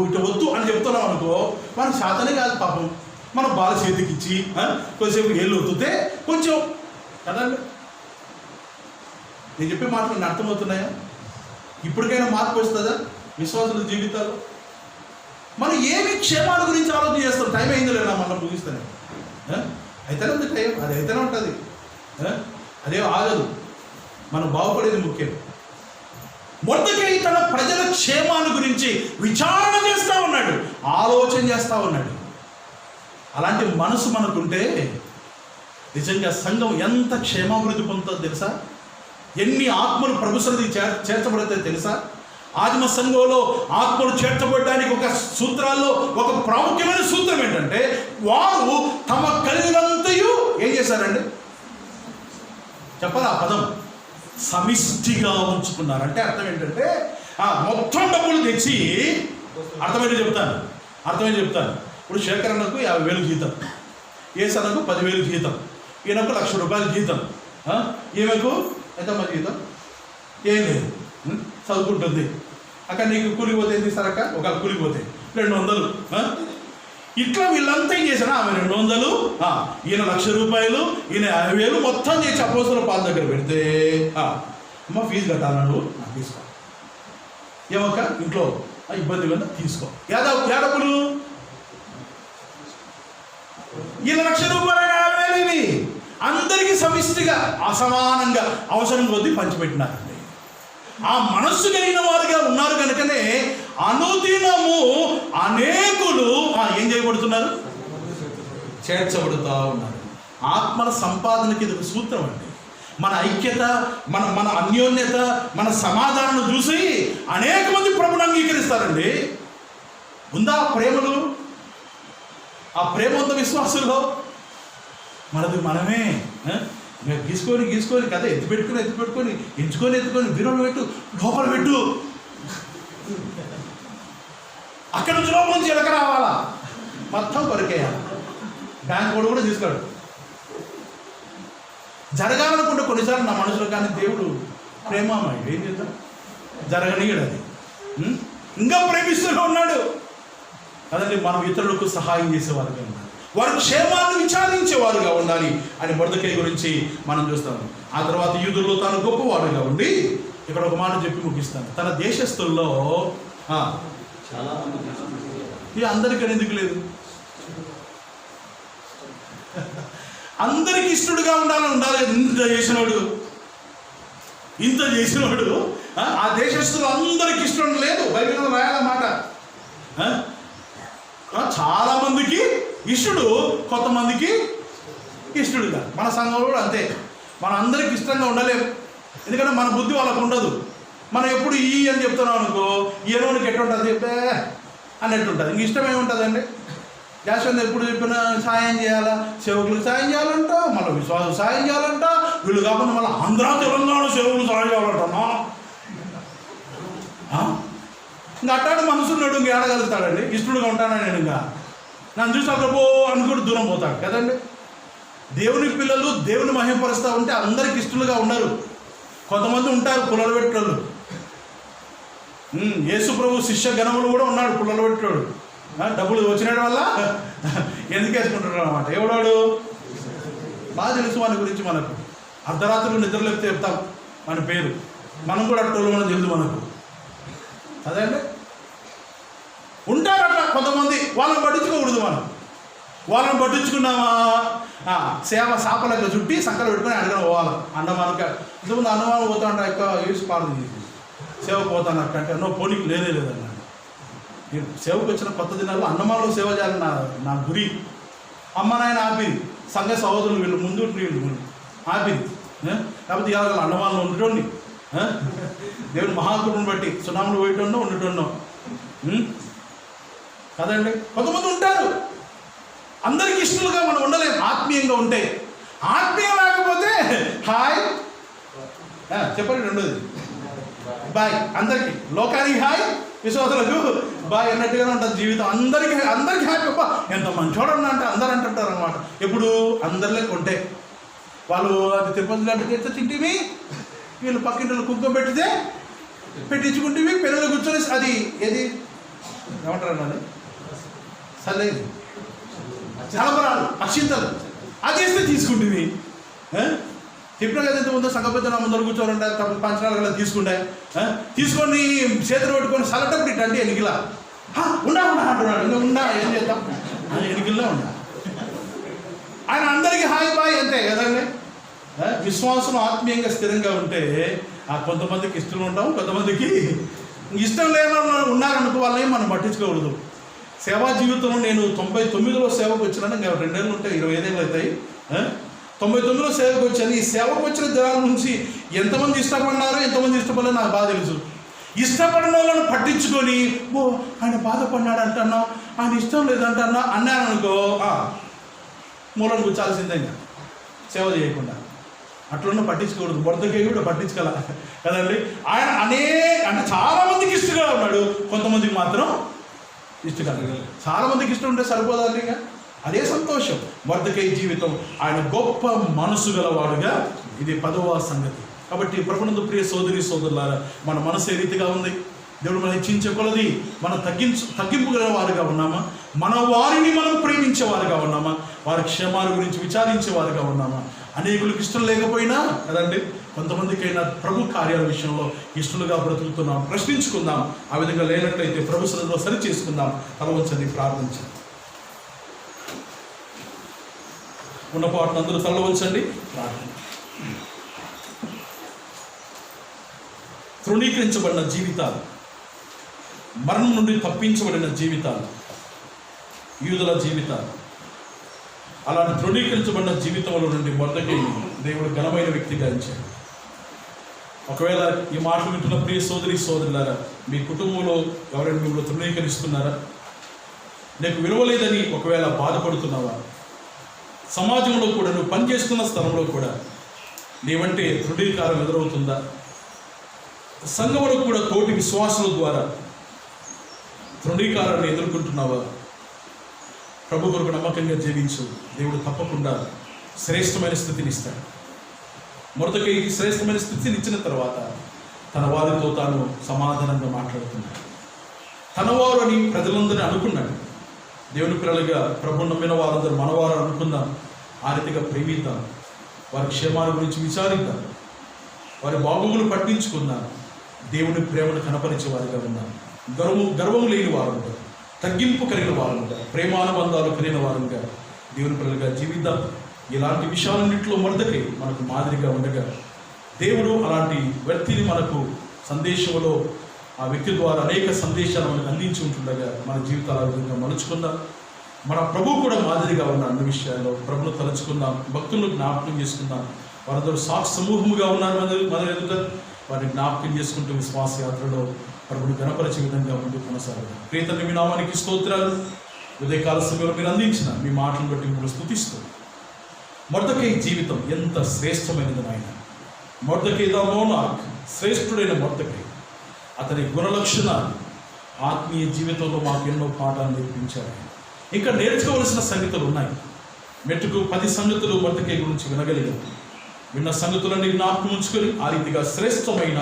ఇటు వద్దు అని చెప్తున్నాం అనుకో, మనకు శాతనే కాదు పాపం. మనం బాల చేతికి ఇచ్చి కొంచెంసేపు ఏళ్ళు వద్దుతే కొంచెం కదండి. నేను చెప్పే మాటలు అర్థమవుతున్నాయా? ఇప్పటికైనా మార్పు వస్తుందా విశ్వాసుల జీవితాలు? మనం ఏమి క్షేమాల గురించి ఆలోచన చేస్తాం? టైం అయిందో లేదా మనం ముగిస్తానే అయితేనే ఉంది టైం, అది అయితేనే ఉంటుంది, అదే ఆగదు. మనం బాగుపడేది ముఖ్యం. మొదటికై తన ప్రజల క్షేమాల గురించి విచారణ చేస్తూ ఉన్నాడు, ఆలోచన చేస్తూ ఉన్నాడు. అలాంటి మనసు మనకుంటే నిజంగా సంఘం ఎంత క్షేమాభివృద్ధి పొందుతుందో తెలుసా? ఎన్ని ఆత్మలు ప్రభు సన్నిధికి చేర్చబడితే తెలుసా? ఆదిమ సంఘంలో ఆత్మలు చేర్చబడడానికి ఒక సూత్రాల్లో ఒక ప్రాముఖ్యమైన సూత్రం ఏంటంటే వారు తమ కలిగినంతయు ఏం చేశారండి? చెప్పాలి ఆ పదం, సమిష్టిగా ఉంచుకున్నారు. అంటే అర్థం ఏంటంటే మొత్తం డబ్బులు తెచ్చి, అర్థమైతే చెప్తాను. ఇప్పుడు శేఖర్ అన్నకు 50,000 జీతం, ఏసన్నకు 10,000 జీతం, ఈయనకు ₹1,00,000 జీతం, ఈమెకు ఎంతమ్మా జీతం? ఏం లేదు, చదువుకుంటుంది. అక్కడ నీకు కూలిపోతే ఏం తీస్తారక్క? ఒక కూలిపోతే 200. ఇట్లా వీళ్ళంతా ఏం చేశారు? ఆమె 200, ఈయన ₹1,00,000, ఈయన 50,000 మొత్తం చేసి అపోస్తలుల పాద దగ్గర పెడితే అమ్మ ఫీజు కట్టాలా నువ్వు తీసుకో, ఏమక్క ఇంట్లో ఇబ్బంది ఉందా తీసుకో. ఏడప్పులు 1,00,000 రూపాయలు ఇవి అందరికీ సమిష్టిగా అసమానంగా అవసరం కొద్దీ పంచిపెట్టినారండి. ఆ మనస్సు కలిగిన వారుగా ఉన్నారు కనుకనే అనుదినము అనేకులు ఏం చేయబడుతున్నారు, చేర్చబడుతూ ఉన్నారు. ఆత్మల సంపాదనకి ఇది ఒక సూత్రం అండి. మన ఐక్యత, మన అన్యోన్యత, మన సమాధానం చూసి అనేక మంది ప్రభుని అంగీకరిస్తారండి. ఉందా ప్రేమలు? ఆ ప్రేమంత విశ్వాసుల్లో మనది మనమే గీసుకొని కదా ఎత్తుపెట్టుకొని ఎత్తుకొని బీరోలు పెట్టు, లోపల పెట్టు, అక్కడి నుంచి లోపల నుంచి ఎలక రావాలా, మొత్తం కొరికేయాలి. బ్యాంక్ కూడా తీసుకోడు. జరగాలనుకుంటే కొన్నిసార్లు నా మనసులో, కానీ దేవుడు ప్రేమమయుడు, ఏం చేద్దాం, జరగనీయడు. అది ఇంకా ప్రేమిస్తూనే ఉన్నాడు కదండి. మనం ఇతరులకు సహాయం చేసేవారుగా ఉండాలి, వారి క్షేమాన్ని విచారించేవారుగా ఉండాలి అని మొర్దెకై గురించి మనం చూస్తాము. ఆ తర్వాత యూదుల్లో తాను గొప్పవాడుగా ఉండి, ఇక్కడ ఒక మాట చెప్పి ముగిస్తాను. తన దేశస్తుల్లో చాలా ఇది అందరికీ ఎందుకు లేదు, అందరికి ఇష్టడుగా ఉండాలి. ఇంత చేసినోడు ఆ దేశస్తులు అందరికి ఇష్టం లేదు. బైబిల్లో రాయాలన్నమాట. చాలా మందికి ఇష్టడు, కొంతమందికి ఇష్టడుగా. మన సంఘంలో కూడా అంతే. మనం అందరికి ఇష్టంగా ఉండలేము, ఎందుకంటే మన బుద్ధి వాళ్ళకు ఉండదు. మనం ఎప్పుడు ఈ అని చెప్తున్నాం అనుకో, ఈయనోనికి ఎట్టుంటుంది చెప్పే అన్నట్టు ఉంటుంది. ఇంక ఇష్టం ఏముంటుందండి? యాశ్వంత్ ఎప్పుడు చెప్పినా సాయం చేయాలా, సేవకులకు సాయం చేయాలంట, మళ్ళీ విశ్వాసం సాయం చేయాలంట, వీళ్ళు కాకుండా మళ్ళీ ఆంధ్ర తెలంగాణ సేవకులు సాయం చేయాలంటనా. ఇంకా అట్టాడు మనసున్నాడు, ఇంక ఏడగలుగుతాడండి. ఇష్టడుగా ఉంటానా నేను, ఇంకా నన్ను చూసి అక్కడ అనుకుంటూ దూరం పోతాడు కదండి. దేవుని పిల్లలు దేవుని మహిమపరుస్తూ ఉంటే అందరికి ఇష్టలుగా ఉండరు. కొంతమంది ఉంటారు పుల్లలు పెట్టేవాళ్ళు. యేసు ప్రభు శిష్య గణములు కూడా ఉన్నాడు పుల్లలు పెట్టాడు. డబ్బులు వచ్చిన వల్ల ఎందుకు వేసుకుంటాడు అనమాట. ఎవడాడు బాగా తెలుసు వాని గురించి మనకు. అర్ధరాత్రులు నిద్రలేపితే చెప్తాం మన పేరు. మనం కూడా అట్టోళ్ళు మనం తెలుసు మనకు, అదే అండి. ఉంటారు అట్లా కొంతమంది. వాళ్ళని పట్టించుకోకూడదు. వాళ్ళని పట్టించుకున్నామా సేవ సాపలకు చుట్టి సంకలు పెట్టుకొని అడగడం పోవాలి. అన్నమానక ఇంతకుముందు అన్నమానం పోతా ఉంటా, ఎక్కువ ఏడ్చి పాడు సేవ పోతాను అంటే నువ్వు పోనీకి లేదన్నాడు. నేను సేవకు వచ్చిన కొత్త దినాల్లో అన్నమానంలో సేవ చేయాలని నా గురి. అమ్మ నాయన ఆపింది, సంఘ సహోదరులు వీళ్ళు ముందు వీళ్ళు ఆపింది. కాబట్టి ఇవాళ అన్నమానంలో ఉండటోండి, దేవుని మహాకృపను బట్టి సునాములు పోయేటోన్నో ఉండటోన్నో కదండి. కొంతమంది ఉంటారు, అందరికి ఇష్టలుగా మనం ఉండలేము. ఆత్మీయంగా ఉంటే, ఆత్మీయం లేకపోతే హాయ్ చెప్పండి, రెండోది బాయ్. అందరికి లోకానికి హాయ్, విశ్వాసులకు బాయ్ అన్నట్టుగానే ఉంటుంది జీవితం. అందరికి హ్యాపీ. అబ్బా ఎంత మంచోడన్నా అంటే అందరు అంటుంటారు అనమాట. ఎప్పుడు అందరిలోకి ఉంటే వాళ్ళు అది తిరుపతి గడ్డ చేస్తే తింటివి, వీళ్ళు పక్కింటి కుంకుమ పెట్టితే పెట్టించుకుంటేవి, పిల్లలు కూర్చొని అది ఏది ఏమంటారు అన్నది సర్లేదు చలపరాలు అక్షింతలు అది వేస్తే తీసుకుంటుంది. చెప్పినా కదా ఇంతకుముందు సంఘపెద్ద నా ముందర కూర్చోవాలంటే పంచనాలు కదా తీసుకొని చేతులు పెట్టుకొని సలటప్పుడు ఇట్లా అంటే ఎనికిలా ఉండా అంటున్నాడు. ఇంకా ఉండా ఏం చేద్దాం, ఎనికిల్లో ఉండా. ఆయన అందరికీ హాయ్ బాయ్ అంతే కదండి. విశ్వాసం ఆత్మీయంగా స్థిరంగా ఉంటే కొంతమందికి ఇష్టం ఉంటాం, కొంతమందికి ఇష్టం లేని ఉన్నారనుకో వాళ్ళని మనం పట్టించుకోకూడదు. సేవా జీవితంలో నేను 99లో సేవకు వచ్చినాను. ఇంకా 2 ఏళ్ళు ఉంటాయి, 25 ఏళ్ళు అవుతాయి. 99లో సేవకు వచ్చాను. ఈ సేవకు వచ్చిన దినాల నుంచి ఎంతమంది ఇష్టపడినారో ఎంతమంది ఇష్టపడలేదో నాకు బాగా తెలుసు. ఇష్టపడిన వాళ్ళని పట్టించుకొని ఓ ఆయన బాధపడినాడు అంటున్నా, ఆయన ఇష్టం లేదంటున్నా అన్నాననుకో మూలను కూర్చాల్సిందే. ఇంకా సేవ చేయకుండా అట్లున్న పట్టించుకోకూడదు. మొర్దెకై కూడా పట్టించుకోలే కదండి. ఆయన అంటే చాలామందికి ఇష్టంగా ఉన్నాడు, కొంతమందికి మాత్రం ఇష్టం కాదు. చాలామందికి ఇష్టం ఉంటే సరిపోదాలి. ఇంకా అదే సంతోషం. మొర్దెకై జీవితం ఆయన గొప్ప మనసు గలవాడుగా. ఇది 10వ సంగతి. కాబట్టి ప్రభునందు ప్రియ సోదరి సోదరులారా, మన మనసు ఏ రీతిగా ఉంది? దేవుడు మనం హెచ్చించే కొలది మనం తగ్గింపు గల వారుగా ఉన్నామా? మన వారిని మనం ప్రేమించేవారుగా ఉన్నామా? వారి క్షేమాల గురించి విచారించేవారుగా ఉన్నామా? అనేకులకు ఇష్టం లేకపోయినా కదండి కొంతమందికైనా ప్రభు కార్యాల విషయంలో ఇష్టలుగా బ్రతుకుతున్నాం, ప్రశ్నించుకుందాం. ఆ విధంగా లేనట్లయితే ప్రభు సన్నిధిలో సరి చేసుకుందాం. తల వంచండి, ప్రార్థించండి. ఉన్న పాటను అందరూ తల వంచండి, ప్రార్థన. తృణీకరించబడిన జీవితాలు, మరణం నుండి తప్పించబడిన జీవితాలు, యూదుల జీవితాలు, అలాంటి తృణీకరించబడిన జీవితంలో నుండి మొర్దెకైని దేవుడు ఘనమైన వ్యక్తిగా ఇచ్చాడు. ఒకవేళ ఈ మాటలు వింటున్న ప్రియ సోదరి సోదరులారా, మీ కుటుంబంలో ఎవరైనా మిమ్మల్ని తృణీకరిస్తున్నారా? నీకు విలువలేదని ఒకవేళ బాధపడుతున్నావా? సమాజంలో కూడా, నువ్వు పనిచేస్తున్న స్థలంలో కూడా నీవంటే తృణీకారం ఎదురవుతుందా? సంఘంలో కూడా తోటి విశ్వాసుల ద్వారా తృణీకారాన్ని ఎదుర్కొంటున్నావా? ప్రభు కొరకు నమ్మకంగా జీవించు. దేవుడు తప్పకుండా శ్రేష్టమైన స్థితిని ఇస్తాడు. మొర్దెకైకి శ్రేష్టమైన స్థితిని ఇచ్చిన తర్వాత తన వారితో తాను సమాధానంగా మాట్లాడుతున్నాడు. తనవారు అని ప్రజలందరినీ అనుకున్నాడు. దేవుని పిల్లలుగా ప్రభు నమ్మిన వారందరూ మనవారు అనుకుందాం. ఆ రీతిగా ప్రేమిద్దాం. వారి క్షేమాల గురించి విచారిద్దాం. వారి బాగోగులు పట్టించుకుందాం. దేవుని ప్రేమను కనపరిచే వారిగా ఉన్నాం. గర్వము లేని వారుగా, తగ్గింపు కలిగిన వారుగా, ప్రేమానుబంధాలు కలిగిన వారుగా దేవుని పిల్లలుగా జీవిద్దాం. ఇలాంటి విషయాలన్నింటిలో మొర్దెకై మనకు మాదిరిగా ఉండగా దేవుడు అలాంటి వ్యక్తిని మనకు సందేశంలో ఆ వ్యక్తి ద్వారా అనేక సందేశాలు మనకు అందించి ఉంటుండగా మన జీవితాల విధంగా మలుచుకుందాం. మన ప్రభు కూడా మాదిరిగా ఉన్న అన్ని విషయాల్లో ప్రభును తలుచుకుందాం. భక్తులను జ్ఞాపకం చేసుకుందాం. వారందరూ సాక్షి సమూహముగా ఉన్నారు మన ఎదుట. వారిని జ్ఞాపకం చేసుకుంటూ విశ్వాస యాత్రలో ప్రభుని గణపరిచే విధంగా ముందుకు కొనసాగుతాం. ప్రియతండ్రి, మీ నామానికి స్తోత్రాలు. ఉదయకాల సమయంలో మీరు అందించిన మీ మాటలను బట్టి మిమ్మల్ని స్తుతిస్తూ, మొర్దెకై జీవితం ఎంత శ్రేష్టమైనది నాయన. మొర్దెకై ద మోనార్క్, శ్రేష్ఠుడైన మొర్దెకై, అతని గుణలక్షణాలు ఆత్మీయ జీవితంలో మాకు ఎన్నో పాఠాలు నేర్పించారు. ఇంకా నేర్చుకోవలసిన సంగతులు ఉన్నాయి. మెట్టుకు 10 సంగతులు మొర్దెకై గురించి వినగలిగాం. విన్న సంగతులన్నీ జ్ఞాపకం ఉంచుకొని ఆ రీతిగా శ్రేష్టమైన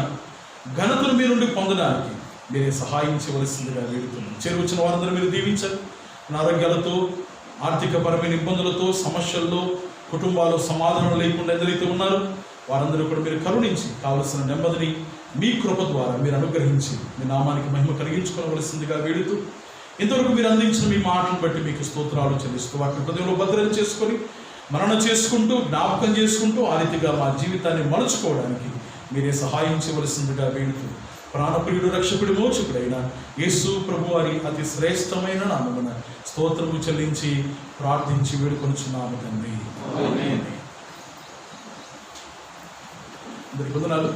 ఘనతను మీ నుండి పొందడానికి మీరే సహాయం చేయవలసిందిగా వేడుతున్నాను. చేరువచ్చిన వారందరూ మీరు దీవించారు. అనారోగ్యాలతో, ఆర్థికపరమైన ఇబ్బందులతో, సమస్యల్లో, కుటుంబాలు సమాధానం లేకుండా ఎందరైతే ఉన్నారో వారందరూ కూడా మీరు కరుణించి కావలసిన నెమ్మదిని మీ కృప ద్వారా మీరు అనుగ్రహించి మీ నామానికి మహిమ కలిగించుకోవలసిందిగా వేడుతూ, ఇంతవరకు మీరు అందించిన మీ మాటలను బట్టి మీకు స్తోత్రాలు చెల్లిస్తూ, వాటిని హృదయంలో భద్రం చేసుకొని మరణ చేసుకుంటూ, జ్ఞాపకం చేసుకుంటూ ఆ రీతిగా మా జీవితాన్ని మలుచుకోవడానికి మీరే సహాయం చేయవలసిందిగా వేడుతూ, ప్రాణప్రియుడు, రక్షకుడి, మోచకుడైన యేసు ప్రభు వారి అతి శ్రేష్టమైన నామమున స్తోత్రము చెల్లించి ప్రార్థించి వేడుకొనుచున్నాము తండ్రి. ఆమేన్. అందరికీ వందనాలు.